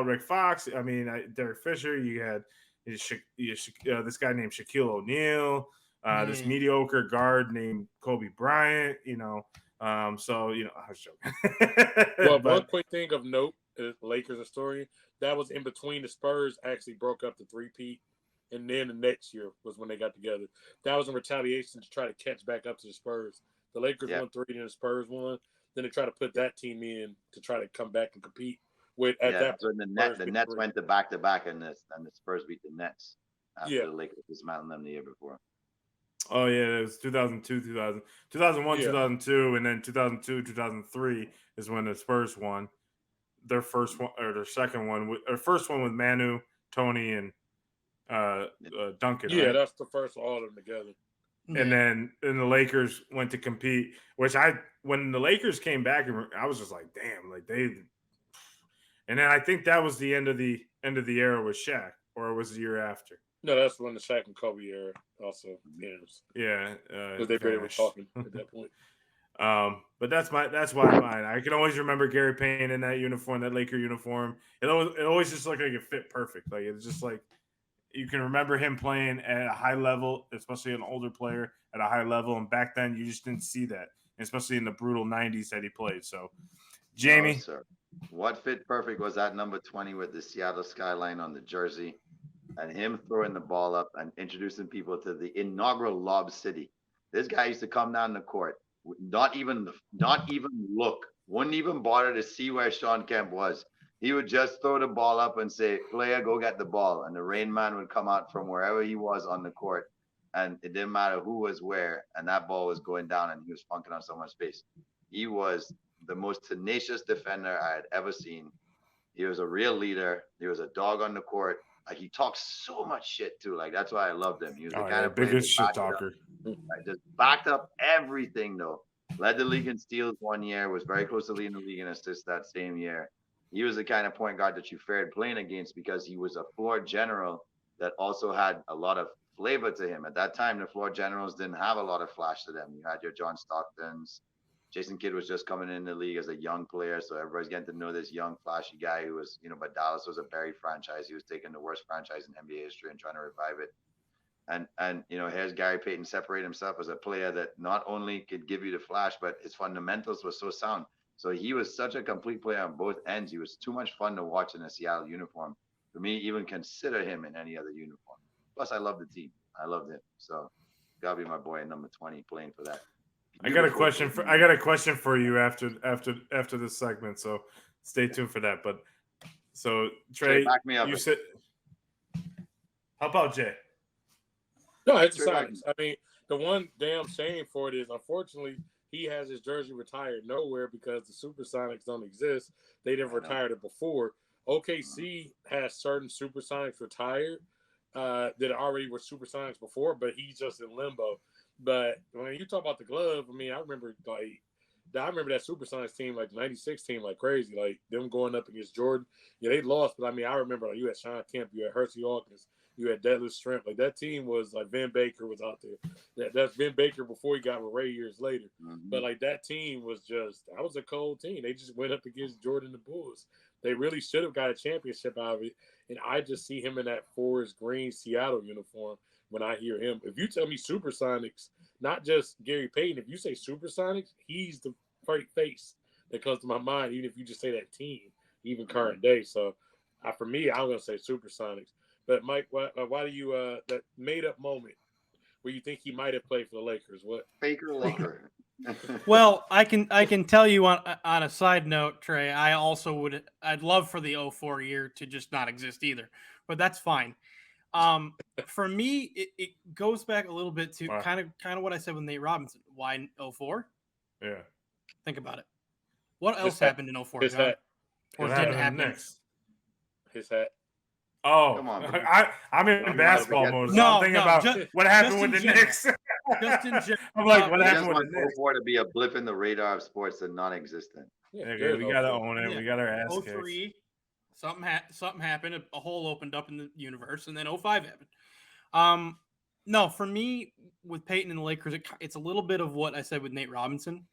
Rick Fox. I mean, Derek Fisher. You had this guy named Shaquille O'Neal, this mediocre guard named Kobe Bryant. So I was joking. Well, one quick thing of note. Lakers story that was in between the Spurs actually broke up the three-peat, and then the next year was when they got together. That was in retaliation to try to catch back up to the Spurs. The Lakers won 3, and the Spurs won. Then they tried to put that team in to try to come back and compete with. At that point, the Nets went to back-to-back, and the Spurs beat the Nets after the Lakers dismantled them the year before. Oh yeah, it was 2002, 2001, 2002, and then 2002, 2003 is when the Spurs won. Their first one or their second one, or first one with Manu, Tony, and Duncan. Yeah, right? That's the first all of them together. And then the Lakers went to compete, which when the Lakers came back, I was just like, damn, like they. And then I think that was the end of the era with Shaq, or it was the year after. No, that's when the Shaq and Kobe era also. Yeah, because they barely were talking at that point. But that's why mine. I can always remember Gary Payton in that uniform, that Laker uniform. It always just looked like it fit perfect. Like it's just like you can remember him playing at a high level, especially an older player at a high level. And back then, you just didn't see that, especially in the brutal '90s that he played. So, Jamie, sir. What fit perfect was that number 20 with the Seattle skyline on the jersey, and him throwing the ball up and introducing people to the inaugural Lob City. This guy used to come down the court. Not even look, wouldn't even bother to see where Sean Kemp was. He would just throw the ball up and say, player, go get the ball. And the Rain Man would come out from wherever he was on the court. And it didn't matter who was where. And that ball was going down and he was funking on someone's face. He was the most tenacious defender I had ever seen. He was a real leader. He was a dog on the court. Like he talks so much shit too. Like that's why I loved him. He was the Oh, kind yeah, of player that biggest shit backed it up. talker. Right? Just backed up everything though. Led the league in steals one year. Was very close to leading the league in assists that same year. He was the kind of point guard that you feared playing against because he was a floor general that also had a lot of flavor to him. At that time, the floor generals didn't have a lot of flash to them. You had your John Stocktons. Jason Kidd was just coming in the league as a young player, so everybody's getting to know this young, flashy guy who was, but Dallas was a buried franchise. He was taking the worst franchise in NBA history and trying to revive it. And here's Gary Payton separate himself as a player that not only could give you the flash, but his fundamentals were so sound. So he was such a complete player on both ends. He was too much fun to watch in a Seattle uniform for me to even consider him in any other uniform. Plus, I love the team. I loved it. So gotta be my boy at number 20 playing for that. I got a question for you after this segment, so stay tuned for that. But so Trey, back me up. You said, how about Jay? No, it's a silence. I mean, the one damn shame for it is, unfortunately, he has his jersey retired nowhere because the Supersonics don't exist. They didn't retired it before. OKC has certain Supersonics retired that already were Supersonics before, but he's just in limbo. But when you talk about the glove, I mean, I remember that Supersonics team, like the 96 team, like crazy. Like them going up against Jordan. Yeah, they lost, but I mean, I remember like, you had Sean Kemp, you had Hersey Hawkins, you had Deadlift Shrimp. Like that team was like Vin Baker was out there. That's Vin Baker before he got with Ray years later. Mm-hmm. But like that team was that was a cold team. They just went up against Jordan and the Bulls. They really should have got a championship out of it. And I just see him in that Forest Green Seattle uniform when I hear him. If you tell me Supersonics, not just Gary Payton, if you say Supersonics, he's the face that comes to my mind, even if you just say that team, even current day. So for me, I'm going to say Supersonics. But Mike, why do you that made up moment where you think he might have played for the Lakers? What? Faker Laker. Well, I can tell you on a side note, Trey, I'd love for the 04 year to just not exist either, but that's fine. For me, it goes back a little bit to kind of what I said with Nate Robinson. Why 04? Yeah. Think about it. What else happened in 04? His hat. Or didn't happen? His hat. Oh, come on! I'm in basketball mode. So I'm thinking about what happened with the Knicks. I'm like, what happened with the Knicks? To be a blip in the radar of sports and non-existent. Yeah, we gotta own it. Yeah. We got our ass kicked. 03, something happened. A hole opened up in the universe, and then 05 happened. No, for me with Peyton and the Lakers, it's a little bit of what I said with Nate Robinson,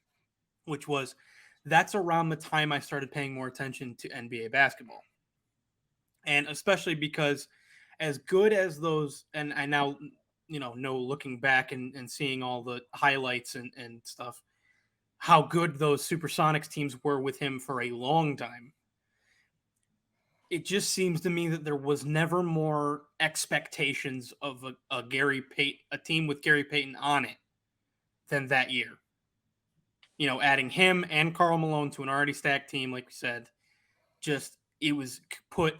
which was that's around the time I started paying more attention to NBA basketball. And especially because as good as those, and I now, know looking back and seeing all the highlights and stuff, how good those Supersonics teams were with him for a long time. It just seems to me that there was never more expectations of a team with Gary Payton on it than that year. Adding him and Karl Malone to an already stacked team, like we said, it was put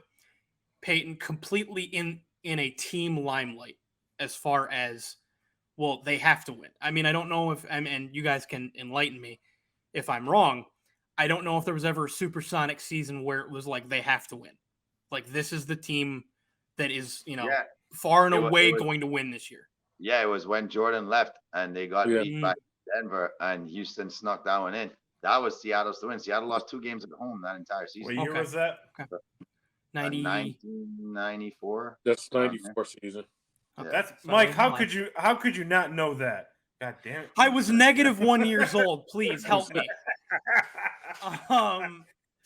Payton completely in a team limelight as far as, well, they have to win. I mean, I don't know and you guys can enlighten me if I'm wrong. I don't know if there was ever a Supersonic season where it was like they have to win. Like this is the team that is, far and away going to win this year. Yeah, it was when Jordan left and they got beat by Denver and Houston snuck that one in. That was Seattle's to win. Seattle lost 2 games at home that entire season. What year was that? Okay. 1994. That's 94 season. Okay. That's Mike. How could you not know that? God damn it! I was -1 years old. Please help me.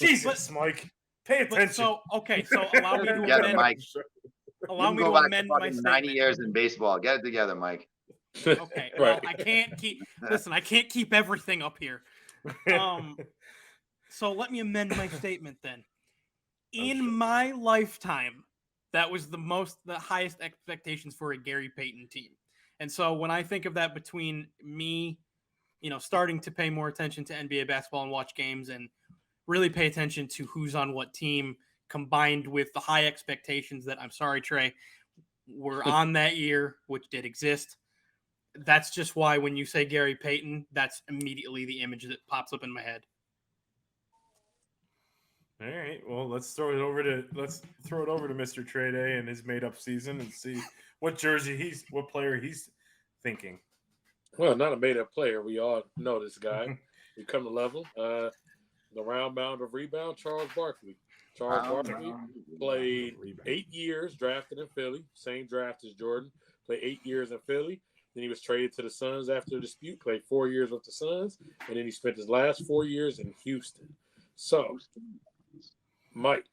Jesus, Mike, pay attention. So allow me to amend. Mike. Allow me to amend my statement. 90 years in baseball. Get it together, Mike. Okay. Well, I can't keep everything up here. So let me amend my statement then. In my lifetime, that was the highest expectations for a Gary Payton team. And so when I think of that between me, starting to pay more attention to NBA basketball and watch games and really pay attention to who's on what team, combined with the high expectations that, I'm sorry, Trey, were on that year, which did exist. That's just why when you say Gary Payton, that's immediately the image that pops up in my head. All right. Well, let's throw it over to Mr. Trade A and his made up season and see what player he's thinking. Well, not a made up player. We all know this guy. We come to love him. The round mound of rebound, Charles Barkley. Charles Barkley played 8 years, drafted in Philly, same draft as Jordan. Played 8 years in Philly. Then he was traded to the Suns after the dispute, played 4 years with the Suns, and then he spent his last 4 years in Houston. So, Mike,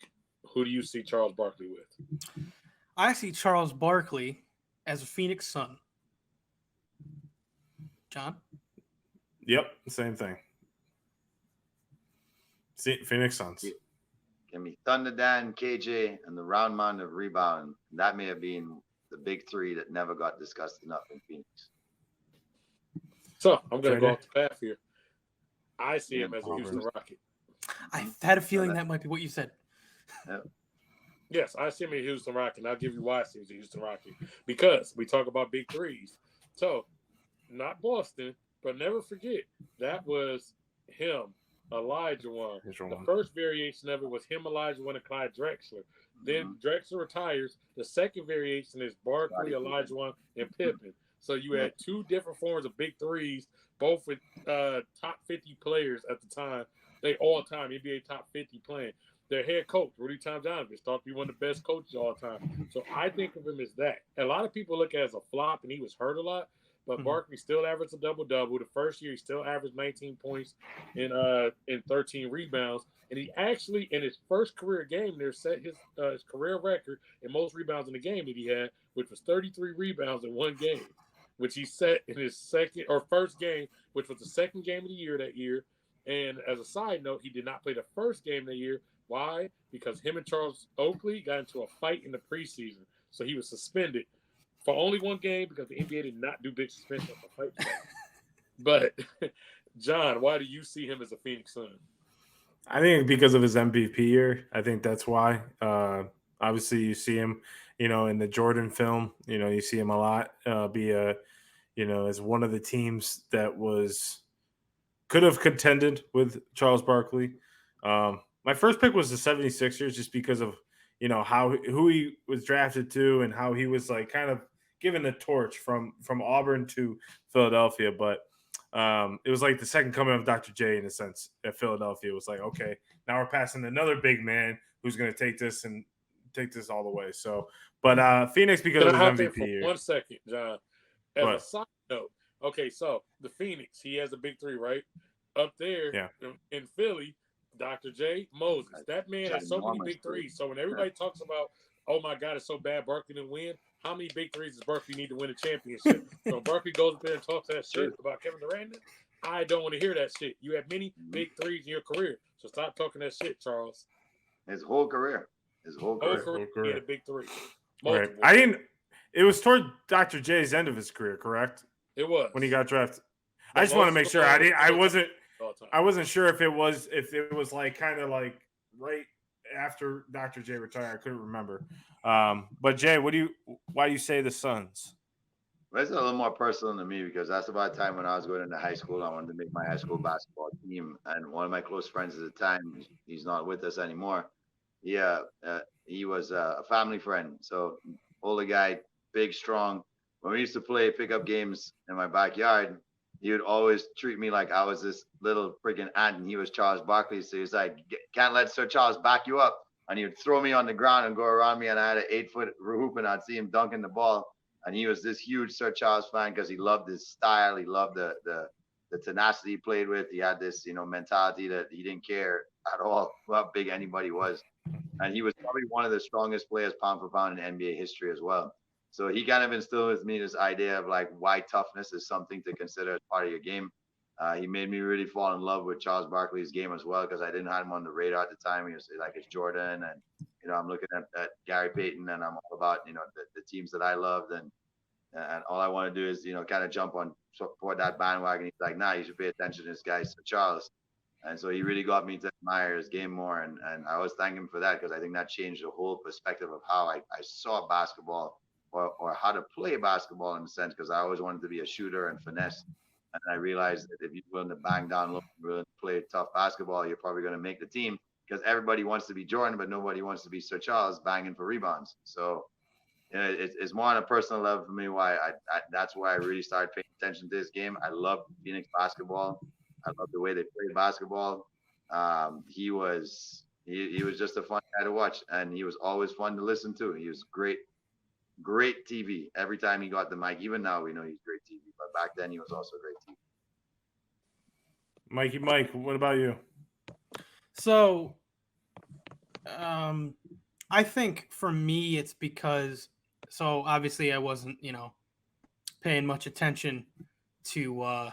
who do you see Charles Barkley with? I see Charles Barkley as a Phoenix Sun. John? Yep, same thing. See, Phoenix Suns. Give me Thunder Dan, KJ, and the round mound of rebound. That may have been the big three that never got discussed enough in Phoenix. So I'm going to go off the path here. I see him as a Houston Rocket. I had a feeling that might be what you said. Yep. Yes, I see him as a Houston Rocket. And I'll give you why I see him as a Houston Rocket. Because we talk about big threes. So, not Boston, but never forget, that was him, Elijah Wan. The first variation of it was him, Elijah Wan, and Clyde Drexler. Then Drexler retires. The second variation is Barkley, Elijah Wan, and Pippen. So you had two different forms of big threes, both with top 50 players at the time. They all-time NBA top 50 playing. Their head coach, Rudy Tomjanovich, thought to be one of the best coaches of all time. So I think of him as that. And a lot of people look at it as a flop, and he was hurt a lot. But Barkley still averaged a double-double. The first year, he still averaged 19 points and 13 rebounds. And he actually, in his first career game, there set his career record in most rebounds in the game that he had, which was 33 rebounds in one game, which he set in his first game, which was the second game of the year that year. And as a side note, he did not play the first game of the year. Why? Because him and Charles Oakley got into a fight in the preseason. So he was suspended for only one game because the NBA did not do big suspension for fight. But, John, why do you see him as a Phoenix Sun? I think because of his MVP year. I think that's why. Obviously, you see him, in the Jordan film. You see him a lot as one of the teams that could have contended with Charles Barkley. My first pick was the 76ers just because of, who he was drafted to and how he was like kind of given the torch from Auburn to Philadelphia. But it was like the second coming of Dr. J in a sense at Philadelphia. It was like, okay, now we're passing another big man who's going to take this all the way. So, but Phoenix because of his MVP year. 1 second, John. As a side note, okay, so the Phoenix, he has a big three, right? Up there in Philly, Dr. J, Moses. That man has so many big threes. So when everybody talks about, oh my God, it's so bad Barkley didn't win, how many big threes does Barkley need to win a championship? So Barkley goes up there and talks that shit about Kevin Durant. I don't want to hear that shit. You have many big threes in your career. So stop talking that shit, Charles. His whole career. He had a big three. Right. It was toward Dr. J's end of his career, correct? It was. When he got drafted. I just want to make sure I wasn't sure if it was like kind of like right after Dr. J retired. I couldn't remember. But Jay, why do you say the Suns? Well, it's a little more personal to me because that's about the time when I was going into high school. I wanted to make my high school basketball team, and one of my close friends at the time, he's not with us anymore. He was a family friend. So older guy, big, strong. When we used to play pickup games in my backyard, he would always treat me like I was this little freaking ant, and he was Charles Barkley. So he's like, can't let Sir Charles back you up. And he would throw me on the ground and go around me, and I had an 8-foot hoop, and I'd see him dunking the ball. And he was this huge Sir Charles fan because he loved his style. He loved the tenacity he played with. He had this, mentality that he didn't care at all how big anybody was. And he was probably one of the strongest players pound for pound in NBA history as well. So he kind of instilled with me this idea of like why toughness is something to consider as part of your game. He made me really fall in love with Charles Barkley's game as well because I didn't have him on the radar at the time. He was like, it's Jordan, and I'm looking at Gary Payton, and I'm all about the teams that I loved, and all I want to do is kind of jump on support that bandwagon. He's like, nah, you should pay attention to this guy, Sir Charles. And so he really got me to admire his game more, and I always thank him for that because I think that changed the whole perspective of how I saw basketball. Or how to play basketball in a sense, because I always wanted to be a shooter and finesse. And I realized that if you're willing to bang down low, willing to play tough basketball, you're probably going to make the team. because everybody wants to be Jordan, but nobody wants to be Sir Charles banging for rebounds. So it's more on a personal level for me. Why that's why I really started paying attention to this game. I love Phoenix basketball. I love the way they play basketball. He was just a fun guy to watch, and he was always fun to listen to. He was great TV every time he got the mic. Even now, we know he's great TV, but back then he was also great TV. Mikey, Mike, what about you? So, I think for me, it's because, so obviously I wasn't, paying much attention to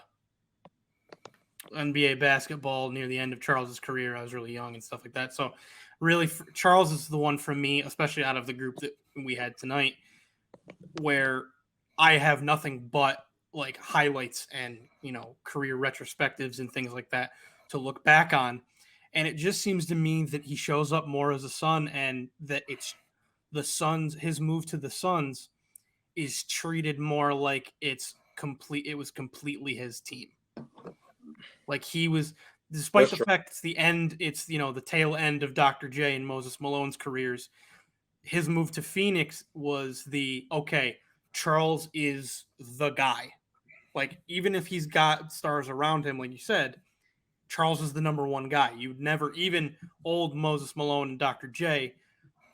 NBA basketball near the end of Charles's career. I was really young and stuff like that. So really, Charles is the one for me, especially out of the group that we had tonight, where I have nothing but like highlights and, career retrospectives and things like that to look back on. And it just seems to me that he shows up more as a Sun, and that it's the Suns, his move to the Suns is treated more like it was completely his team. Like he was, despite the fact it's the end, it's, the tail end of Dr. J and Moses Malone's careers, his move to Phoenix was okay, Charles is the guy. Like, even if he's got stars around him, like you said, Charles is the number one guy. You'd never, even old Moses Malone and Dr. J,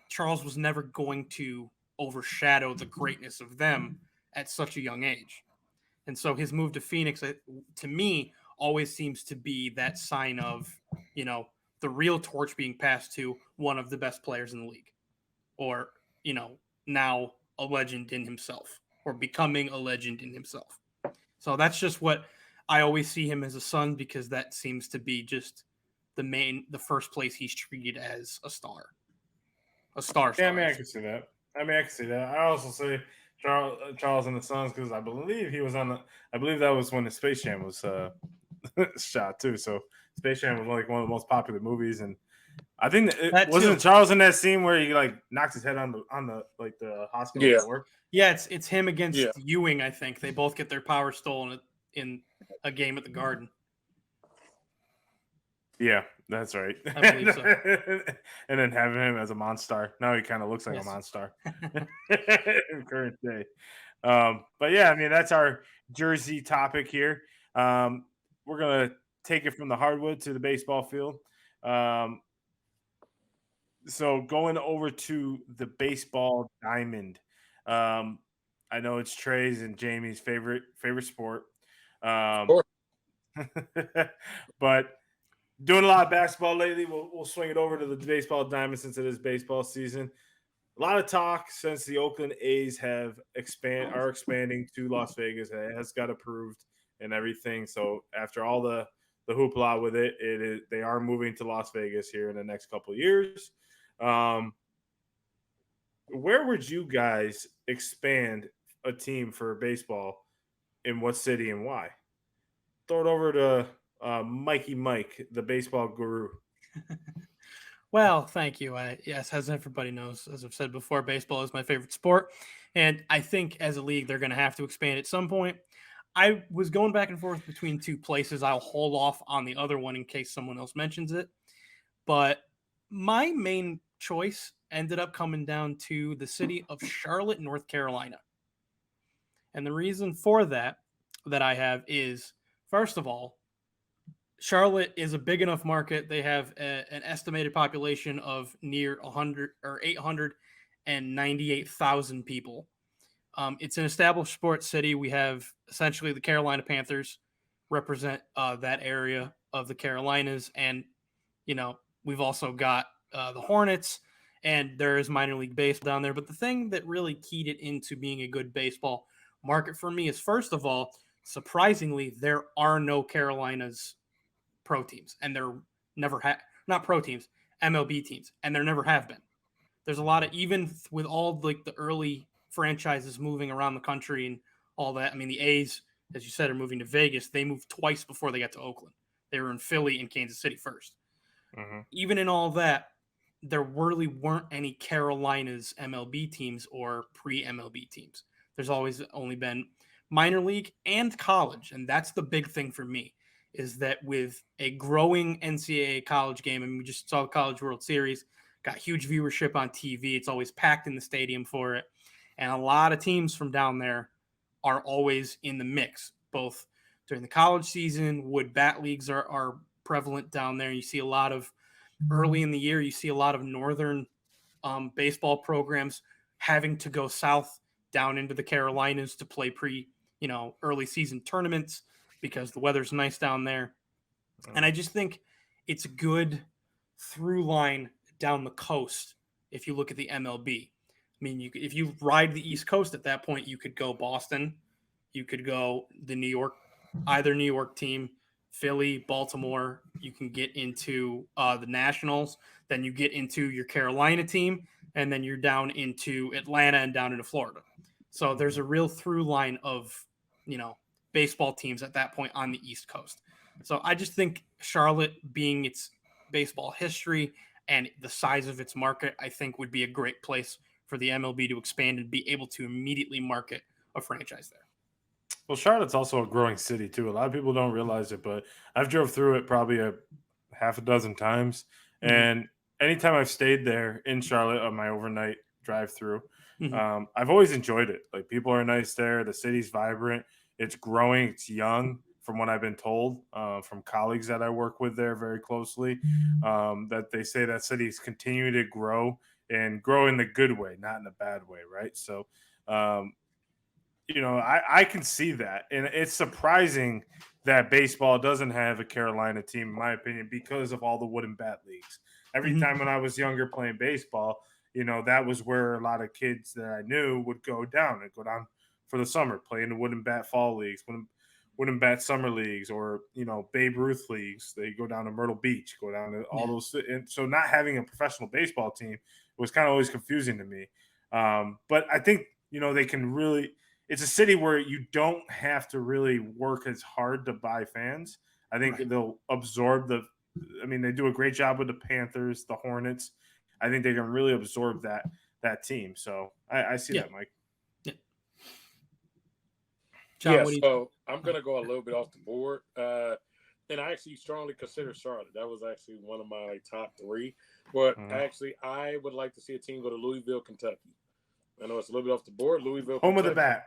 Charles was never going to overshadow the greatness of them at such a young age. And so his move to Phoenix, to me, always seems to be that sign of, the real torch being passed to one of the best players in the league. Or, now a legend in himself, or becoming a legend in himself. So that's just what I always see him as a Sun, because that seems to be just the first place he's treated as a star. A star. Yeah, I can see that. I also say Charles and the Suns, because I believe he was I believe that was when the Space Jam was shot too. So Space Jam was like one of the most popular movies, and I think it wasn't Charles in that scene where he like knocks his head on the hospital floor. Yeah, it's him against Ewing. I think they both get their power stolen in a game at the Garden. Yeah, that's right. I believe so. And then having him as a monster. Now he kind of looks like a monster in current day. But yeah, I mean, that's our jersey topic here. We're going to take it from the hardwood to the baseball field. So going over to the baseball diamond. I know it's Trey's and Jamie's favorite sport. But doing a lot of basketball lately. We'll swing it over to the baseball diamond since it is baseball season. A lot of talk since the Oakland A's are expanding to Las Vegas. It has got approved and everything. So after all the hoopla with they are moving to Las Vegas here in the next couple of years. Where would you guys expand a team for baseball? In what city and why? Throw it over to Mikey Mike, the baseball guru. Well, thank you. Yes, as everybody knows, as I've said before, baseball is my favorite sport. And I think as a league, they're going to have to expand at some point. I was going back and forth between two places. I'll hold off on the other one in case someone else mentions it. But my main choice ended up coming down to the city of Charlotte, North Carolina. And the reason for that I have is, first of all, Charlotte is a big enough market. They have an estimated population of near 898,000 people. It's an established sports city. We have essentially the Carolina Panthers represent that area of the Carolinas. And, we've also got the Hornets, and there is minor league baseball down there. But the thing that really keyed it into being a good baseball market for me is, first of all, surprisingly, there are no Carolinas pro teams, and there never not pro teams, MLB teams, and there never have been. There's a lot of, even with all like the early franchises moving around the country and all that. I mean, the A's, as you said, are moving to Vegas. They moved twice before they got to Oakland. They were in Philly and Kansas City first. Mm-hmm. Even in all that, there really weren't any Carolinas MLB teams or pre-MLB teams. There's always only been minor league and college, and that's the big thing for me, is that with a growing NCAA college game, and we just saw the College World Series, got huge viewership on TV. It's always packed in the stadium for it. And a lot of teams from down there are always in the mix, both during the college season. Wood bat leagues are prevalent down there. You see a lot of early in the year, you see a lot of northern baseball programs having to go south down into the Carolinas to play early season tournaments because the weather's nice down there. And I just think it's a good through line down the coast if you look at the MLB. I mean, if you ride the East Coast at that point, you could go Boston, you could go either New York team, Philly, Baltimore. You can get into the Nationals, then you get into your Carolina team, and then you're down into Atlanta and down into Florida. So there's a real through line of, baseball teams at that point on the East Coast. So I just think Charlotte, being its baseball history and the size of its market, I think would be a great place for the MLB to expand and be able to immediately market a franchise there. Well, Charlotte's also a growing city too. A lot of people don't realize it, but I've drove through it probably a half a dozen times. And anytime I've stayed there in Charlotte on my overnight drive through, I've always enjoyed it. Like, people are nice there. The city's vibrant. It's growing. It's young, from what I've been told from colleagues that I work with there very closely, that they say that city's continuing to grow and grow in the good way, not in the bad way, right? So, I can see that. And it's surprising that baseball doesn't have a Carolina team, in my opinion, because of all the wooden bat leagues. Every time when I was younger playing baseball, that was where a lot of kids that I knew would go down for the summer, play in the wooden bat fall leagues, wooden bat summer leagues, or, Babe Ruth leagues. They go down to Myrtle Beach, go down to all those. And so not having a professional baseball team was kind of always confusing to me. But I think, they can really – it's a city where you don't have to really work as hard to buy fans. I think they'll absorb they do a great job with the Panthers, the Hornets. I think they can really absorb that team. So I see that, Mike. Yeah. John, so I'm going to go a little bit off the board. And I actually strongly consider Charlotte. That was actually one of my top three. But actually, I would like to see a team go to Louisville, Kentucky. I know it's a little bit off the board. Louisville, home Kentucky. of the bat.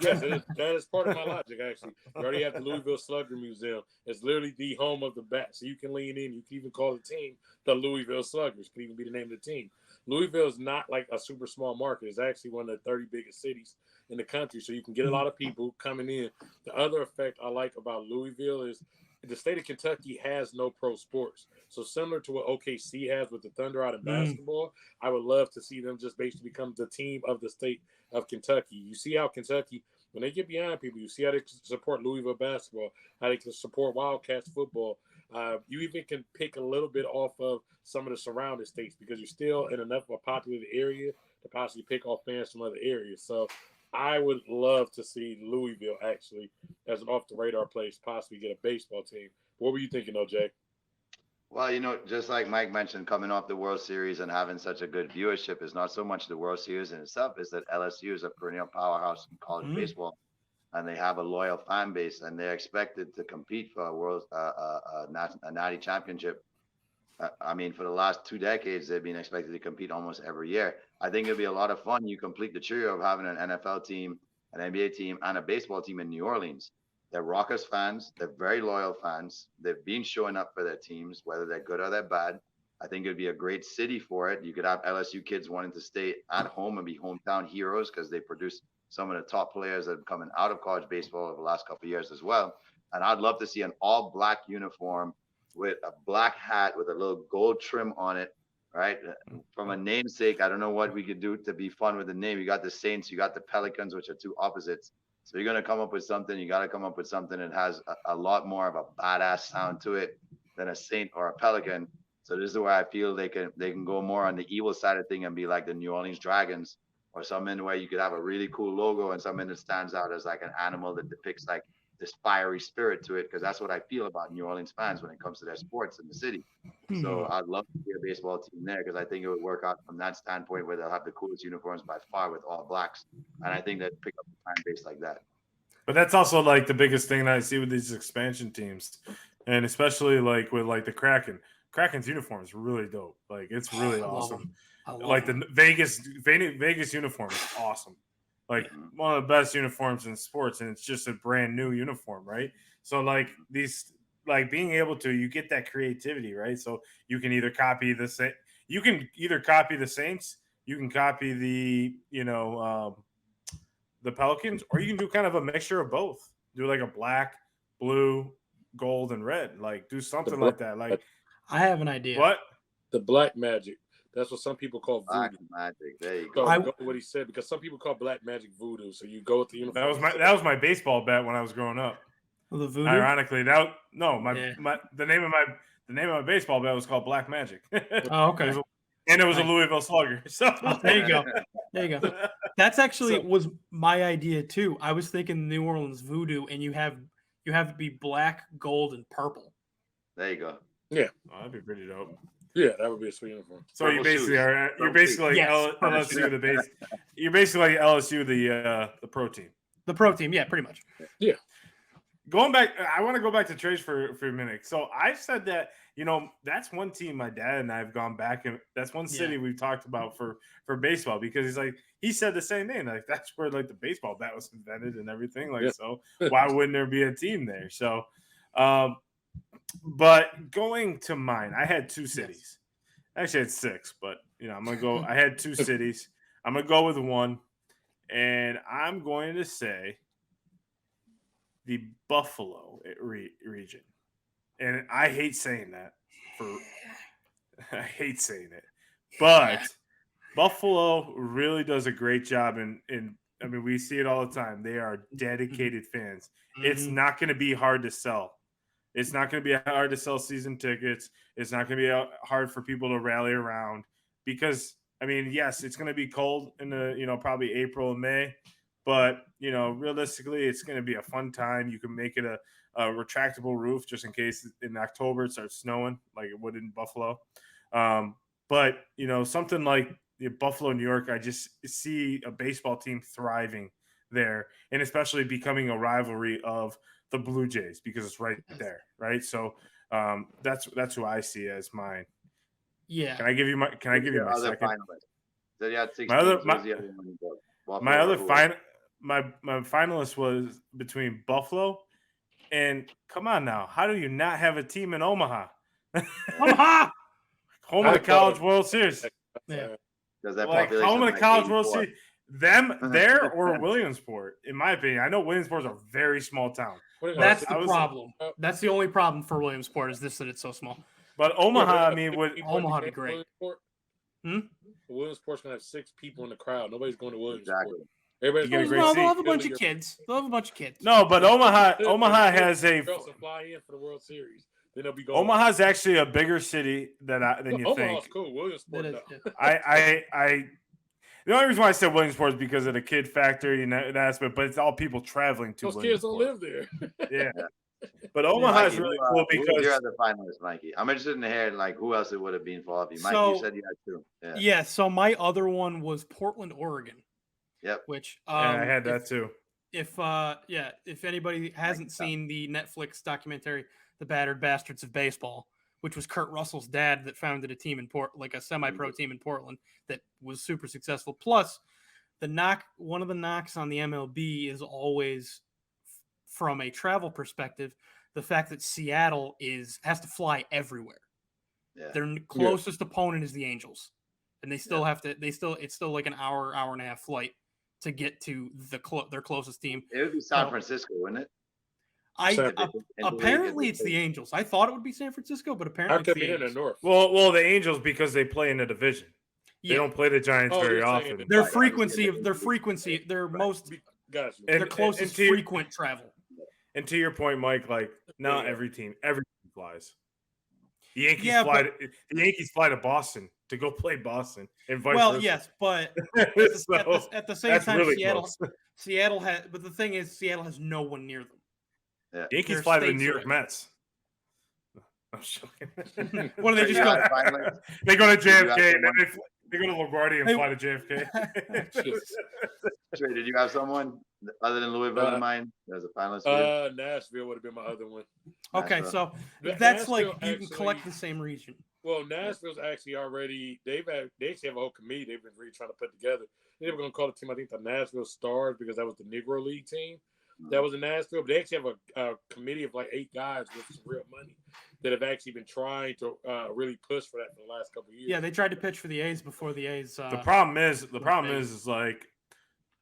Yes, that is part of my logic, actually. You already have the Louisville Slugger Museum. It's literally the home of the bat. So you can lean in. You can even call the team the Louisville Sluggers. Could even be the name of the team. Louisville is not like a super small market. It's actually one of the 30 biggest cities in the country. So you can get a lot of people coming in. The other effect I like about Louisville is the state of Kentucky has no pro sports. So similar to what OKC has with the Thunder out in basketball, I would love to see them just basically become the team of the state of Kentucky. You see how Kentucky, when they get behind people, you see how they support Louisville basketball, how they can support Wildcats football. You even can pick a little bit off of some of the surrounding states because you're still in enough of a populated area to possibly pick off fans from other areas. So I would love to see Louisville actually as an off-the-radar place possibly get a baseball team. What were you thinking, OJ? Well, just like Mike mentioned, coming off the World Series and having such a good viewership is not so much the World Series in itself, is that LSU is a perennial powerhouse in college baseball, and they have a loyal fan base, and they're expected to compete for a natty championship. I mean, for the last 2 decades, they've been expected to compete almost every year. I think it'd be a lot of fun. You complete the trio of having an NFL team, an NBA team, and a baseball team in New Orleans. They're raucous fans. They're very loyal fans. They've been showing up for their teams, whether they're good or they're bad. I think it'd be a great city for it. You could have LSU kids wanting to stay at home and be hometown heroes because they produce some of the top players that have coming out of college baseball over the last couple of years as well. And I'd love to see an all-black uniform with a black hat with a little gold trim on it, right? From a namesake, I don't know what we could do to be fun with the name. You got the Saints, you got the Pelicans, which are two opposites. So you're going to come up with something. You got to come up with something that has a lot more of a badass sound to it than a Saint or a Pelican. So this is where I feel they can go more on the evil side of thing and be like the New Orleans Dragons, or something where you could have a really cool logo and something that stands out as like an animal that depicts like this fiery spirit to it, because that's what I feel about New Orleans fans when it comes to their sports in the city. So I'd love to see a baseball team there because I think it would work out from that standpoint where they'll have the coolest uniforms by far with all blacks. And I think they'd pick up a fan base like that. But that's also like the biggest thing that I see with these expansion teams, and especially like with like the Kraken. Kraken's uniform is really dope. Like it's really I love awesome. them. I love Like them. the Vegas uniform is awesome. Like one of the best uniforms in sports, and it's just a brand new uniform, right? So like these, like being able to, you get that creativity, right? So you can either copy the same, you can either copy the Saints, you can copy the Pelicans, or you can do kind of a mixture of both. Do like a black, blue, gold, and red. Like do something like that. Like I have an idea. what? The black magic. That's what some people call Black voodoo. magic. There you So go. go with what he said, because some people call black magic voodoo. So you go with the uniform. That was my baseball bet when I was growing up. The voodoo. Ironically, the name of my baseball bet was called Black Magic. Oh, okay. It was a Louisville Slugger. So there you go. There you go. That's actually was my idea too. I was thinking New Orleans voodoo, and you have to be black, gold, and purple. There you go. Yeah, that'd be pretty dope. Yeah, that would be a sweet uniform. So you basically are you're basically like LSU the base. You're basically like LSU the pro team. The pro team, yeah, pretty much. Yeah. Going back, I want to go back to Trace for a minute. So I said that, that's one team my dad and I have gone back, and that's one city we've talked about for baseball, because he said the same thing. Like that's where like the baseball bat was invented and everything. Like so, why wouldn't there be a team there? So, but going to mine, I had two cities. Actually, I had six, but I'm gonna go. I had two cities. I'm gonna go with one, and I'm going to say the Buffalo region. And I hate saying that. I hate saying it, but Buffalo really does a great job. I mean, we see it all the time. They are dedicated fans. Mm-hmm. It's not going to be hard to sell. It's not going to be hard to sell season tickets. It's not going to be hard for people to rally around, because, I mean, yes, it's going to be cold in the, probably April and May, but, realistically, it's going to be a fun time. You can make it a retractable roof just in case in October it starts snowing like it would in Buffalo. But, something like Buffalo, New York, I just see a baseball team thriving there, and especially becoming a rivalry of the Blue Jays, because it's right there, right? So that's who I see as mine. Yeah. Can I give you my second? So you had 16. My finalist was between Buffalo and, come on now, how do you not have a team in Omaha? Omaha, home of the College World Series. Yeah. Home of the College World Series. Them there or Williamsport, in my opinion. I know Williamsport's a very small town. That's the problem. That's the only problem for Williamsport, is that it's so small. But Omaha, I mean, would Omaha be great? Williamsport's gonna have 6 people in the crowd. Nobody's going to Williamsport. Exactly. Everybody's they'll have a bunch of kids. They'll have a bunch of kids. No, but Omaha has a. Fly in for the World Series. Then they'll be going. Omaha's actually a bigger city than you Omaha's think. Omaha's cool. Williamsport. The only reason why I said Williamsport is because of the kid factor, that aspect, but it's all people traveling to. Those kids don't live there. Yeah. But Omaha is really cool because you're the finalist, Mikey. I'm interested in hearing who else it would have been for you. Mikey, you said you had 2. Yeah. So my other one was Portland, Oregon. Yep. Which I had that too. If anybody hasn't seen the Netflix documentary, The Battered Bastards of Baseball, which was Kurt Russell's dad that founded a team in a semi-pro team in Portland that was super successful. Plus, one of the knocks on the MLB is always, from a travel perspective, the fact that Seattle has to fly everywhere. Yeah. Their closest opponent is the Angels, and they still have to. It's still like an hour and a half flight to get to their closest team. It would be San Francisco, wouldn't it? Apparently it's the Angels. I thought it would be San Francisco, but apparently it's the Angels. North. Well, the Angels, because they play in a division. Yeah. They don't play the Giants very often. Their closest frequent travel. And to your point, Mike, not every team flies. The Yankees fly to Boston to go play Boston, and vice versa. Yes, but at the same time, really Seattle has. But the thing is, Seattle has no one near them. Yeah. Yankees fly to the New York Mets. I'm joking. What do they just go? They go to JFK, and They go to LaGuardia and fly to JFK. Jesus. Trey, did you have someone other than Louisville in mind as a finalist? For you? Nashville would have been my other one. Okay, Nashville. so that's Nashville like you actually- can collect the same region. Well, Nashville's actually already they actually have a whole committee they've been really trying to put together. They were going to call the team, I think, the Nashville Stars, because that was the Negro League team that was in Nashville. But they actually have a committee of like 8 guys with some real money that have actually been trying to really push for that for the last couple of years. Yeah, they tried to pitch for the A's before the A's. The problem is like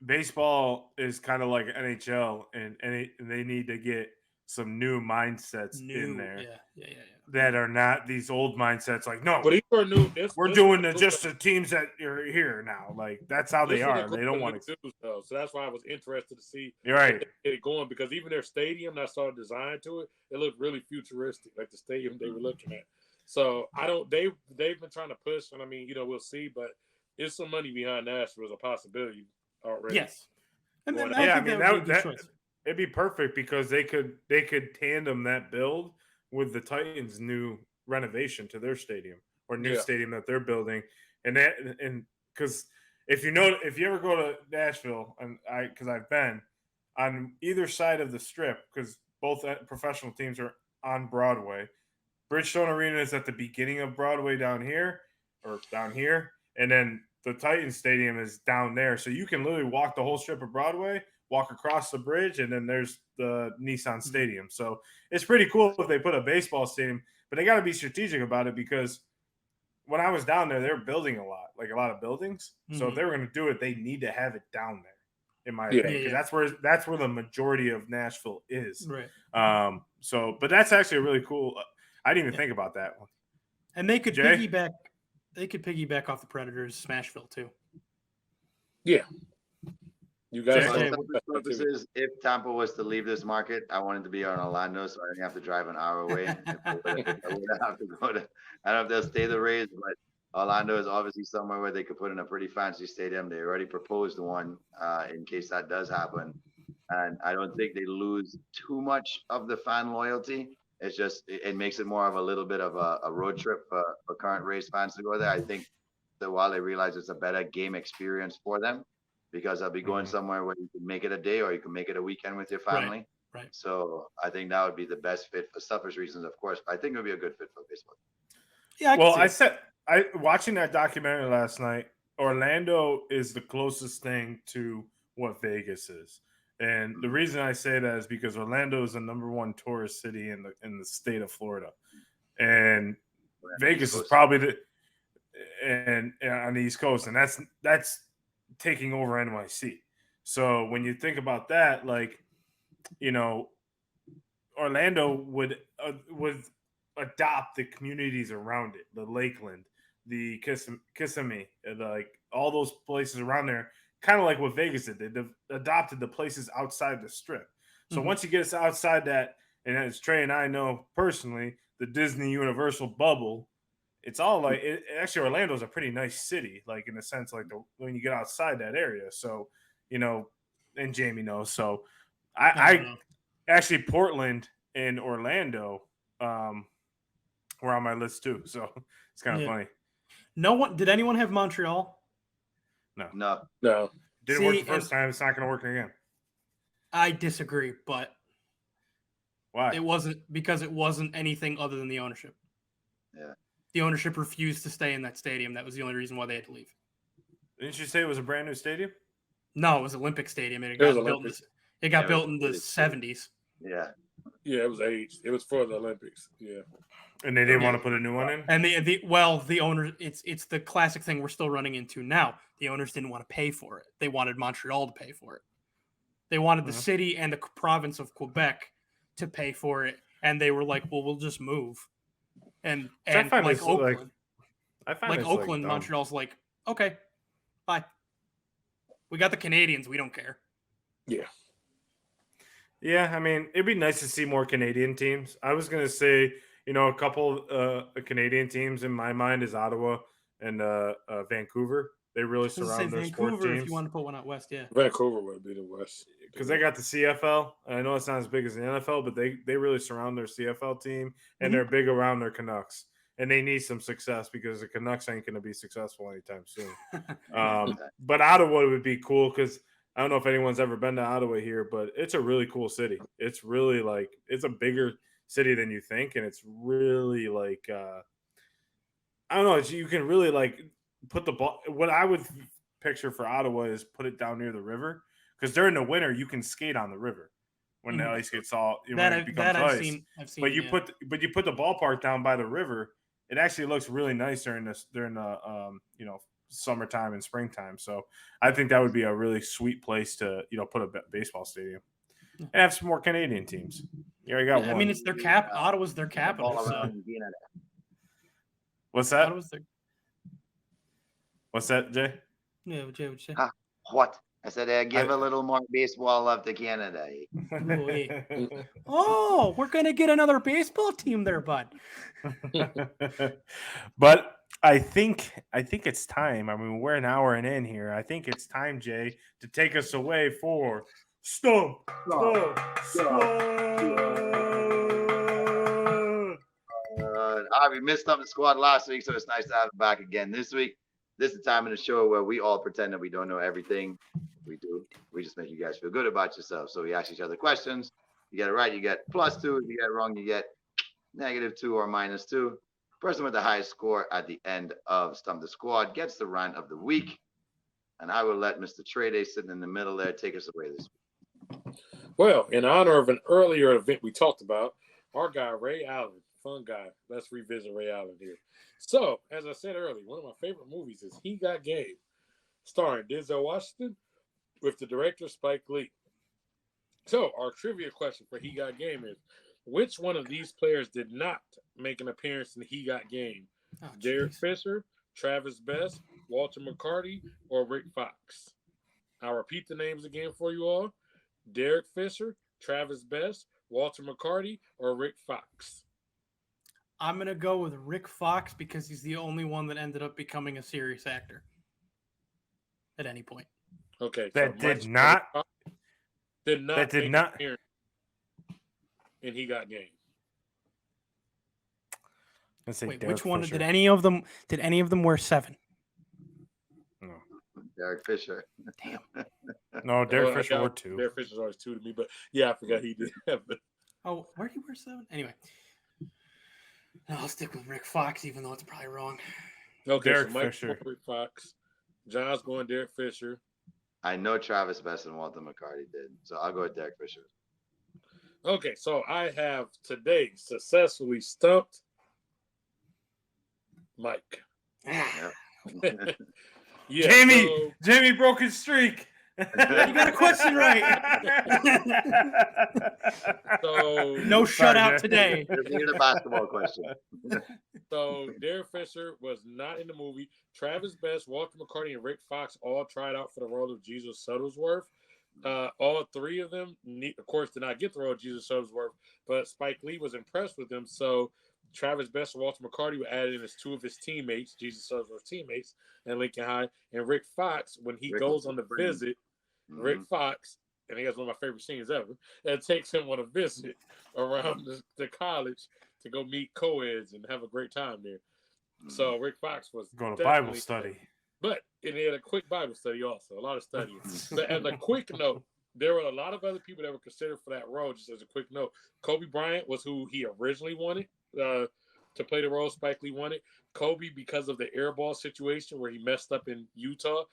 baseball is kind of like NHL, and they need to get some new mindsets in there Yeah. that are not these old mindsets. Like, no, But these are new. we're doing it just the teams that are here now. Like, that's how they are. They don't want to. So that's why I was interested to see. You're right. Get it going, because even their stadium, I saw a design to it. It looked really futuristic, like the stadium they were looking at. So they've been trying to push, and I mean, we'll see, but there's some money behind Nashville as a possibility already. Yes. And then Yeah, I think that would be a good choice. It'd be perfect because they could tandem that build with the Titans' new renovation to their stadium or new stadium that they're building, and because if you ever go to Nashville, and because I've been on either side of the strip, because both professional teams are on Broadway. Bridgestone Arena is at the beginning of Broadway down here, and then the Titans Stadium is down there, so you can literally walk the whole strip of Broadway, walk across the bridge, and then there's the Nissan Stadium. So it's pretty cool if they put a baseball stadium, but they got to be strategic about it, because when I was down there, they were building a lot of buildings. So if they were going to do it, they need to have it down there, in my opinion, because that's where the majority of Nashville is. Right. But that's actually a really cool. I didn't even think about that one. And they could Jay? piggyback. They could piggyback off the Predators' Smashville too. Yeah. You guys. Jay? Purposes, if Tampa was to leave this market, I wanted to be on Orlando, so I didn't have to drive an hour away. I wouldn't have to go to. I don't know if they'll stay the Rays, but Orlando is obviously somewhere where they could put in a pretty fancy stadium. They already proposed one in case that does happen, and I don't think they lose too much of the fan loyalty. It's just it makes it more of a little bit of a road trip for current Rays fans to go there. I think that while they realize it's a better game experience for them, because they'll be going somewhere where you can make it a day or you can make it a weekend with your family. Right. So I think that would be the best fit for selfish reasons, of course. But I think it would be a good fit for baseball. Yeah. Watching that documentary last night, Orlando is the closest thing to what Vegas is. And the reason I say that is because Orlando is the #1 tourist city in the state of Florida, and Vegas is probably on the East Coast, and that's taking over NYC. So when you think about that, like, Orlando would adopt the communities around it, the Lakeland, the Kissimmee, like all those places around there. Kind of like what Vegas did. They adopted the places outside the strip. So once you get us outside that, and as Trey and I know personally, the Disney Universal bubble, it's all like actually Orlando's a pretty nice city, like in the sense like when you get outside that area. So, and Jamie knows. So I actually Portland and Orlando were on my list too. So it's kind of funny. Did anyone have Montreal? No. Didn't work the first time. It's not going to work again. I disagree, but why? It wasn't anything other than the ownership. Yeah. The ownership refused to stay in that stadium. That was the only reason why they had to leave. Didn't you say it was a brand new stadium? No, it was Olympic Stadium. It got built in the 70s. Yeah. Yeah, it was aged. It was for the Olympics. Yeah. And they didn't want to put a new one in? And the owner, it's the classic thing we're still running into now. The owners didn't want to pay for it. They wanted Montreal to pay for it. They wanted the city and the province of Quebec to pay for it. And they were like, well, we'll just move. And like Oakland. Oakland, Montreal's like, okay, bye. We got the Canadians. We don't care. Yeah. Yeah, I mean, it'd be nice to see more Canadian teams. I was going to say, a couple Canadian teams in my mind is Ottawa and Vancouver. They really surround their sport teams. If you want to put one out west, yeah. Vancouver would be the west. Because they got the CFL. And I know it's not as big as the NFL, but they really surround their CFL team, and they're big around their Canucks. and they need some success because the Canucks ain't going to be successful anytime soon. But Ottawa would be cool because I don't know if anyone's ever been to Ottawa here, but it's a really cool city. It's really like it's a bigger city than you think, and it's really like I don't know. You can really like put the ball. What I would picture for Ottawa is put it down near the river because during the winter you can skate on the river when the ice gets all when it becomes ice. I've seen, but you put the ballpark down by the river. It actually looks really nice during the summertime and springtime. So I think that would be a really sweet place to put a baseball stadium and have some more Canadian teams. You already got one. I mean, it's their Ottawa's their capital. So. What's that? What's that, Jay? Yeah, Jay, what'd you say? What? I said, give a little more baseball love to Canada. Oh, we're gonna get another baseball team there, bud. But I think it's time. I mean, we're an hour in here. I think it's time, Jay, to take us away for Stump the Squad. We missed Stump the Squad last week, so it's nice to have it back again this week. This is the time in the show where we all pretend that we don't know everything. We do. We just make you guys feel good about yourself. So we ask each other questions. You get it right, you get +2. If you get it wrong, you get -2 or -2. Person with the highest score at the end of Stump the Squad gets the rant of the week. And I will let Mr. Trade sitting in the middle there take us away this week. Well, in honor of an earlier event we talked about, our guy Ray Allen, fun guy. Let's revisit Ray Allen here. So, as I said earlier, one of my favorite movies is He Got Game, starring Denzel Washington with the director Spike Lee. So, our trivia question for He Got Game is, which one of these players did not make an appearance in He Got Game? Derek Fisher, Travis Best, Walter McCarty, or Rick Fox? I'll repeat the names again for you all. Derek Fisher, Travis Best, Walter McCarty, or Rick Fox? I'm going to go with Rick Fox because he's the only one that ended up becoming a serious actor at any point. Okay. That so did not appear in He Got Game. Wait, which one did any of them wear 7? No. Derek Fisher. Damn. No, Derek Fisher wore 2. Derek Fisher's always 2 to me, but yeah, I forgot he did have it. Oh, where did he wear 7? Anyway. No, I'll stick with Rick Fox, even though it's probably wrong. Okay, Derek so Mike's Fisher. Rick Fox. John's going Derek Fisher. I know Travis Best and Walter McCarty did, so I'll go with Derek Fisher. Okay, so I have today successfully stumped Mike. Yep. Yeah, Jamie broke his streak. You got a question right. So no shutout today. Just need a basketball question. So Derek Fisher was not in the movie. Travis Best, Walter McCarty, and Rick Fox all tried out for the role of Jesus Shuttlesworth. All 3 of them, of course, did not get the role of Jesus Shuttlesworth, but Spike Lee was impressed with them. So Travis Best and Walter McCarty were added in as 2 of his teammates, Jesus Shuttlesworth's teammates at Lincoln High. And Rick Fox, when he goes on the visit, Rick Fox, and he has one of my favorite scenes ever, and takes him on a visit around the college to go meet co-eds and have a great time there. So Rick Fox was going to Bible study. But and he had a quick Bible study also, a lot of studying. But as a quick note, there were a lot of other people that were considered for that role, just as a quick note. Kobe Bryant was who he originally wanted to play the role Spike Lee wanted. Kobe, because of the airball situation where he messed up in Utah,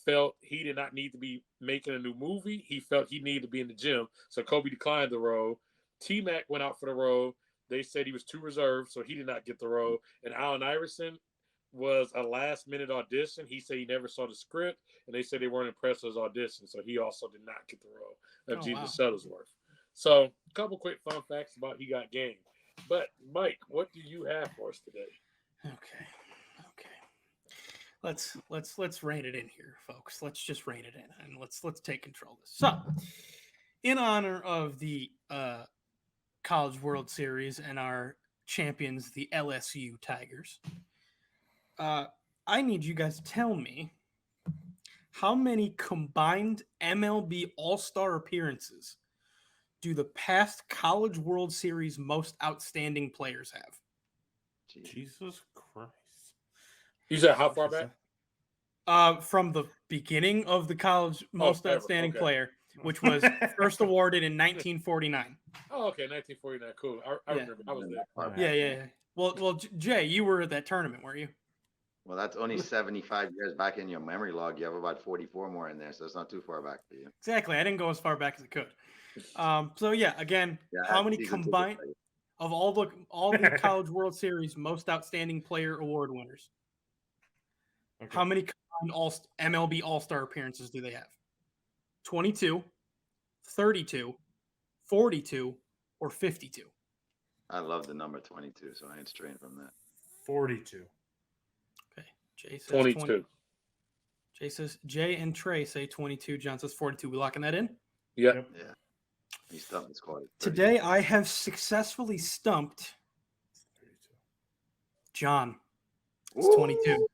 felt he did not need to be making a new movie. He felt he needed to be in the gym. So Kobe declined the role. T-Mac went out for the role. They said he was too reserved, so he did not get the role. And Allen Iverson was a last-minute audition. He said he never saw the script, and they said they weren't impressed with his audition, so he also did not get the role of Jesus Shuttlesworth. So a couple quick fun facts about He Got Game. But, Mike, what do you have for us today? Okay. Let's rein it in here, folks. Let's just rein it in, and let's take control of this. So, in honor of the College World Series and our champions, the LSU Tigers, I need you guys to tell me how many combined MLB All-Star appearances do the past College World Series most outstanding players have? Jesus Christ. You said how far back? From the beginning of the college most ever. outstanding Okay. player, which was first awarded in 1949. Oh, okay, 1949. Cool. I Yeah. remember. I was there. Yeah. Well, Jay, you were at that tournament, were you? Well, that's only 75 years back in your memory log. You have about 44 more in there, so it's not too far back for you. Exactly. I didn't go as far back as I could. So yeah, again, Yeah, how many season tickets, combined right? of all the College World Series most outstanding player award winners? Okay. How many combined MLB All-Star appearances do they have? 22, 32, 42, or 52? I love the number 22, so I ain't straying from that. 42. Okay. Jay says 22. Jay says Jay and Trey say 22. John says 42. We locking that in? Yep. Yeah. He stumped the squad. Today I have successfully stumped 32. John. It's 22.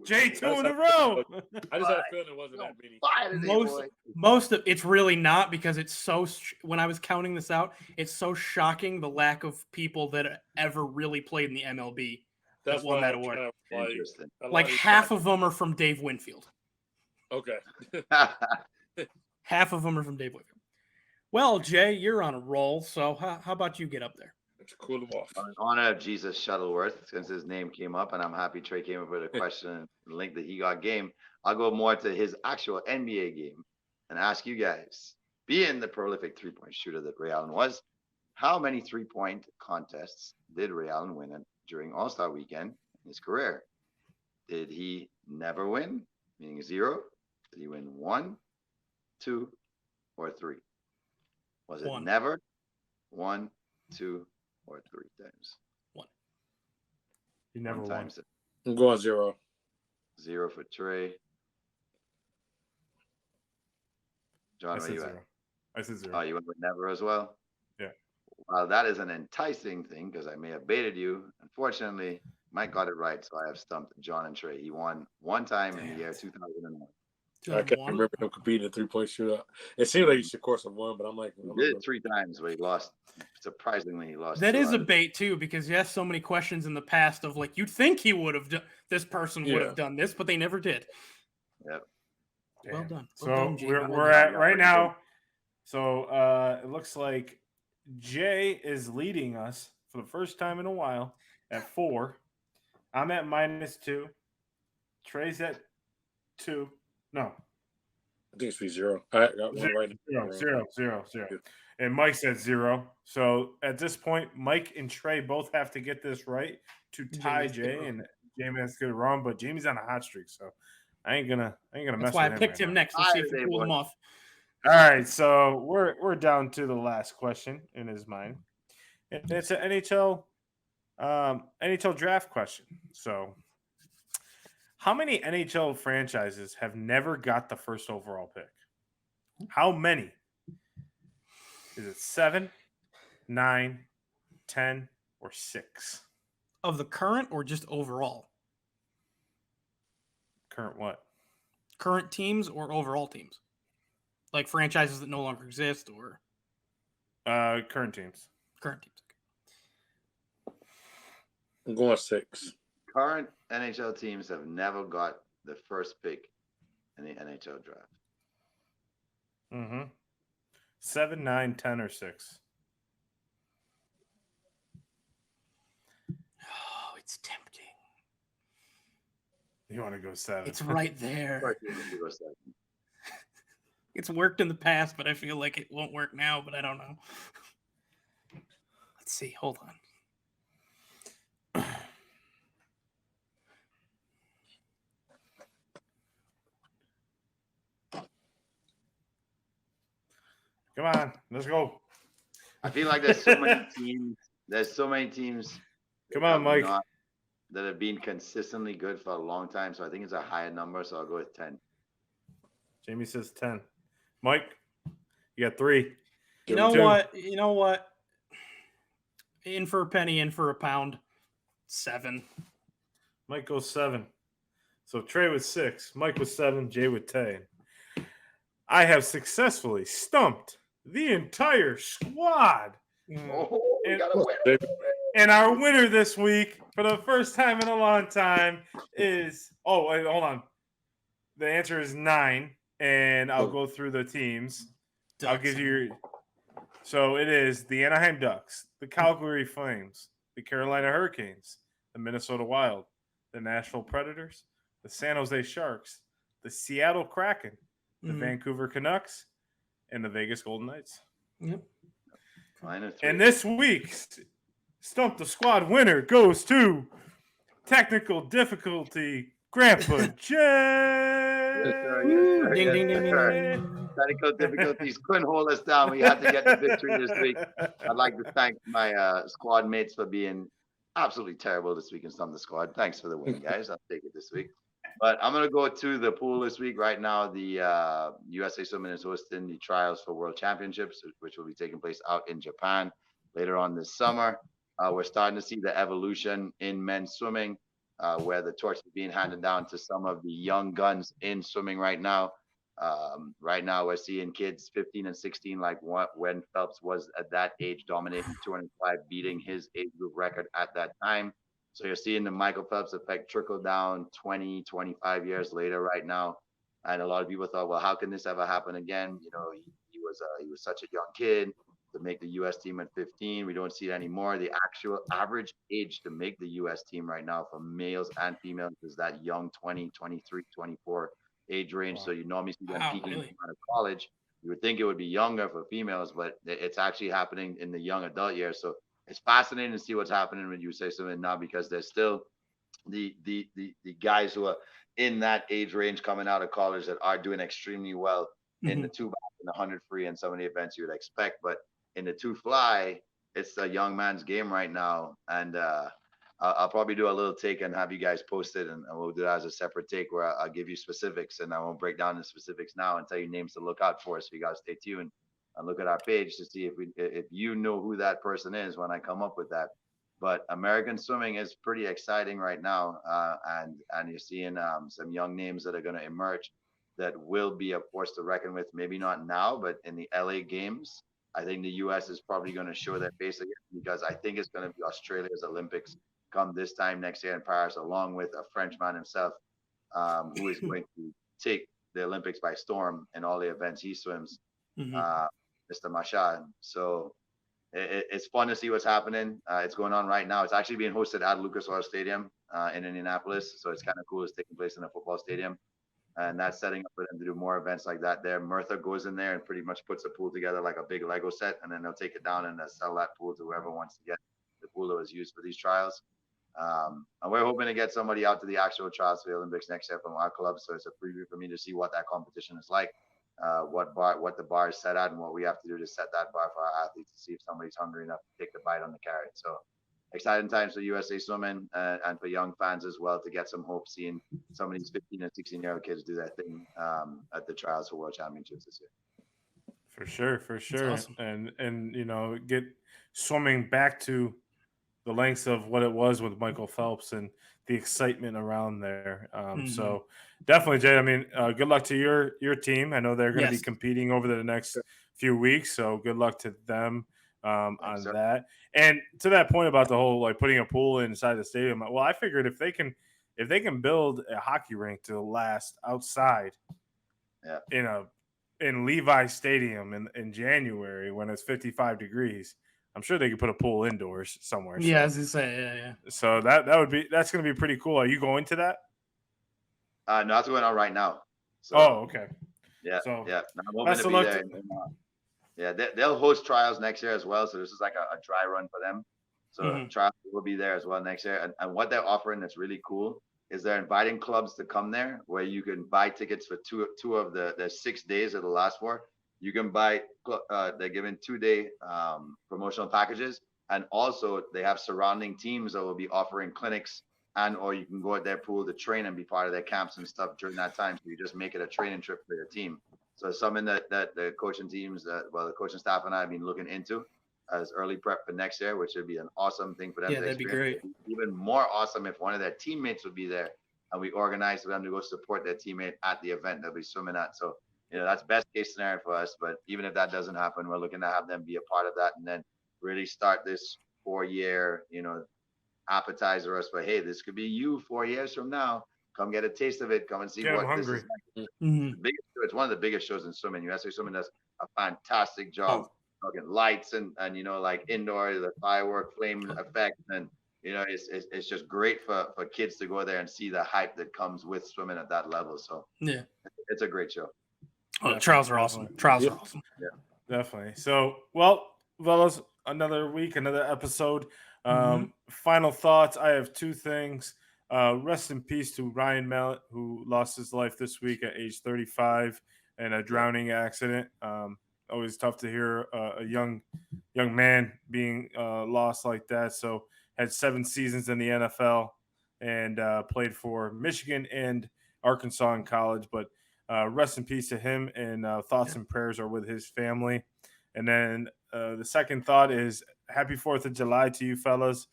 Jay, 2 in a row. I just had a feeling it wasn't that many. Most of it's really not, because it's so when I was counting this out, it's so shocking the lack of people that ever really played in the MLB That's that won why that I'm award. kind of Interesting. Like half of them are from Dave Winfield. Okay. Half of them are from Dave Winfield. Well, Jay, you're on a roll, so how about you get up there? To cool them off. In honor of Jesus Shuttleworth, since his name came up, and I'm happy Trey came up with a question and link that he got game, I'll go more to his actual NBA game and ask you guys, being the prolific three-point shooter that Ray Allen was, how many three-point contests did Ray Allen win during All-Star Weekend in his career? Did he never win, meaning 0? Did he win 1, 2, or 3? Was it 1. never, 1, 2, or 3 times? 1. You never won. Times it. I'm going 0. 0 for Trey. John, where you at? I said 0. Oh, you went with never as well? Yeah. Well, that is an enticing thing because I may have baited you. Unfortunately, Mike got it right, so I have stumped John and Trey. He won one time in the year 2001. I can't remember him competing in three-point shootout. It seemed like he should course have won, but I'm like, He did it 3 times, but he lost. Surprisingly, he lost. That 2 is out a of- bait too, because you asked so many questions in the past of like, you'd think he would have this person would Yeah. have done this, but they never did. Yep. Well done. So Well done, Jay. we're at right now. So it looks like Jay is leading us for the first time in a while at 4. I'm at -2. Trey's at 2. No. I think it's be 0. I got one right now. 0. And Mike's at 0. So at this point, Mike and Trey both have to get this right to tie Jay, and Jamie has to get it wrong. But Jamie's on a hot streak, so I ain't gonna mess with him. That's why I picked him next to see if he pulled him off. All right, so we're down to the last question in his mind. And it's an NHL draft question. So, how many NHL franchises have never got the first overall pick? How many? Is it 7, 9, 10, or 6? Of the current or just overall? Current what? Current teams or overall teams? Like franchises that no longer exist or Current teams. current teams. I'm going 6. Current NHL teams have never got the first pick in the NHL draft. 7, 9, 10, or 6. Oh, it's tempting. You want to go 7? It's right there. Of course, you need to go 7. It's worked in the past, but I feel like it won't work now, but I don't know. Let's see. Hold on. Come on, let's go. I feel like there's so many teams. There's so many teams. Come on, Mike. That have been consistently good for a long time. So I think it's a higher number. So I'll go with 10. Jamie says 10. Mike, you got 3. You know 2. what? You know what? In for a penny, in for a pound. 7. Mike goes 7. So Trey with 6. Mike with 7. Jay with 10. I have successfully stumped the entire squad. Oh, we got a winner. And our winner this week, for the first time in a long time, is wait, hold on. The answer is 9, and I'll go through the teams. I'll give you so it is the Anaheim Ducks, the Calgary Flames, the Carolina Hurricanes, the Minnesota Wild, the Nashville Predators, the San Jose Sharks, the Seattle Kraken, the Vancouver Canucks, and the Vegas Golden Knights. Yep. And this week's Stump the Squad winner goes to Technical Difficulty Grandpa Jay. Ding, ding, ding, ding, ding. Technical difficulties couldn't hold us down. We had to get the victory this week. I'd like to thank my squad mates for being absolutely terrible this week in Stump the Squad. Thanks for the win, guys. I'll take it this week. But I'm going to go to the pool this week. Right now, the USA Swimming is hosting the trials for World Championships, which will be taking place out in Japan later on this summer. We're starting to see the evolution in men's swimming, where the torch is being handed down to some of the young guns in swimming right now. Right now, we're seeing kids 15 and 16, like when Phelps was at that age, dominating 205, beating his age group record at that time. So you're seeing the Michael Phelps effect trickle down 20, 25 years later right now. And a lot of people thought, well, how can this ever happen again? You know, he was such a young kid to make the U.S. team at 15. We don't see it anymore. The actual average age to make the U.S. team right now for males and females is that young 20, 23, 24 age range. Wow. So you normally see them peaking out of college. You would think it would be younger for females, but it's actually happening in the young adult years. So it's fascinating to see what's happening when you say something now, because there's still the guys who are in that age range coming out of college that are doing extremely well in the 2 and the 100 free and some of the events you would expect. But in the 2 fly, it's a young man's game right now. And I'll probably do a little take and have you guys post it, and we'll do that as a separate take where I'll give you specifics, and I won't break down the specifics now and tell you names to look out for. So you got to stay tuned and look at our page to see if you know who that person is when I come up with that. But American swimming is pretty exciting right now, and you're seeing some young names that are going to emerge that will be a force to reckon with. Maybe not now, but in the LA Games, I think the U.S. is probably going to show their face again, because I think it's going to be Australia's Olympics come this time next year in Paris, along with a Frenchman himself, who is going to take the Olympics by storm in all the events he swims. Mr. Machad. So it's fun to see what's happening. It's going on right now. It's actually being hosted at Lucas Oil Stadium in Indianapolis. So it's kind of cool. It's taking place in a football stadium. And that's setting up for them to do more events like that there. Murtha goes in there and pretty much puts a pool together like a big Lego set. And then they'll take it down and they'll sell that pool to whoever wants to get the pool that was used for these trials. And we're hoping to get somebody out to the actual trials for the Olympics next year from our club. So it's a preview for me to see what that competition is like. What the bar is set at and what we have to do to set that bar for our athletes to see if somebody's hungry enough to take the bite on the carrot. So exciting times for USA Swimming and for young fans as well, to get some hope seeing some of these 15 and 16-year-old kids do their thing at the trials for World Championships this year. For sure. Awesome. And you know, get swimming back to the lengths of what it was with Michael Phelps and the excitement around there. So definitely, Jay, I mean, good luck to your team. I know they're going to be competing over the next few weeks, so good luck to them on that. And to that point about the whole, like, putting a pool inside the stadium, well, I figured if they can build a hockey rink to last outside in Levi Stadium in January when it's 55 degrees, I'm sure they could put a pool indoors somewhere. Yeah, as you say, yeah. So that's going to be pretty cool. Are you going to that? No, that's going on right now. So, okay. Yeah, so, yeah. I'm hoping to be there. They'll host trials next year as well. So this is like a dry run for them. So trials will be there as well next year. And what they're offering that's really cool is they're inviting clubs to come there, where you can buy tickets for two of the 6 days it'll last for. You can buy, they're giving 2-day promotional packages. And also they have surrounding teams that will be offering clinics, or you can go at their pool to train and be part of their camps and stuff during that time. So you just make it a training trip for your team. So it's something that the coaching teams, the coaching staff and I have been looking into as early prep for next year, which would be an awesome thing for them. Yeah, that'd be great. Even more awesome if one of their teammates would be there and we organize for them to go support their teammate at the event they'll be swimming at. So, you know, that's best case scenario for us. But even if that doesn't happen, we're looking to have them be a part of that and then really start this 4-year, appetizer us. But hey, this could be you 4 years from now. Come get a taste of it. Come and see Get 'em what this hungry. is like. Mhm. The biggest, it's one of the biggest shows in swimming. USA Swimming does a fantastic job. Oh. Fucking lights and like indoor, the firework flame effect, and it's just great for kids to go there and see the hype that comes with swimming at that level. So Yeah. it's a great show. Oh, the trials are awesome. Trials are awesome. Definitely. So, well, fellas, another week, another episode. Final thoughts. I have two things. Rest in peace to Ryan Mallett, who lost his life this week at age 35 in a drowning accident. Always tough to hear a young man being lost like that. So, had 7 seasons in the NFL and played for Michigan and Arkansas in college. But rest in peace to him, and thoughts and prayers are with his family. And then the second thought is happy 4th of July to you fellas.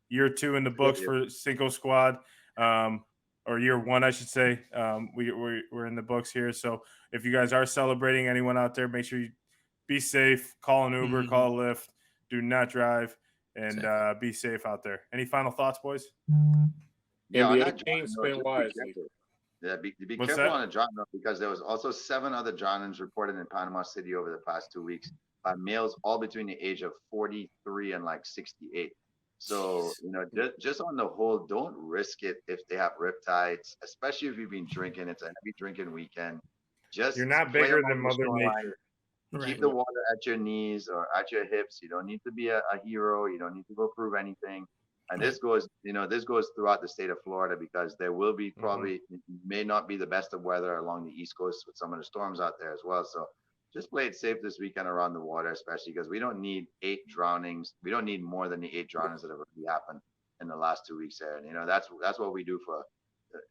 Year 2 in the books for Cinco Squad, or year 1, I should say. We're in the books here. So if you guys are celebrating, anyone out there, make sure you be safe. Call an Uber, call a Lyft. Do not drive, and be safe out there. Any final thoughts, boys? Yeah, on NBA that team, drowning note, spend just be wisely. careful. Yeah, be What's careful that? on a drowning note, because there was also 7 other drownings reported in Panama City over the past 2 weeks by males, all between the age of 43 and like 68. So, just on the whole, don't risk it if they have riptides, especially if you've been drinking. It's a heavy drinking weekend. Just You're not play bigger along than the Mother shoreline. Nature. Right. Keep the water at your knees or at your hips. You don't need to be a hero. You don't need to go prove anything. And this goes throughout the state of Florida, because there will be probably may not be the best of weather along the East Coast with some of the storms out there as well. So just play it safe this weekend around the water, especially because we don't need 8 drownings. We don't need more than the 8 drownings that have already happened in the last 2 weeks there. And that's what we do for.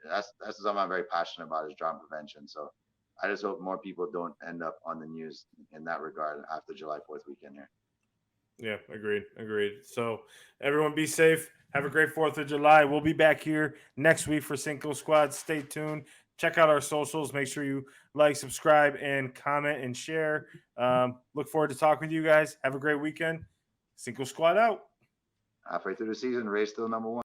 That's something I'm very passionate about, is drown prevention. So I just hope more people don't end up on the news in that regard after July 4th weekend here. Yeah, agreed. So everyone be safe. Have a great 4th of July. We'll be back here next week for Cinco Squad. Stay tuned. Check out our socials. Make sure you like, subscribe, and comment and share. Look forward to talking with you guys. Have a great weekend. Cinco Squad out. Halfway through the season, Ray's still number 1.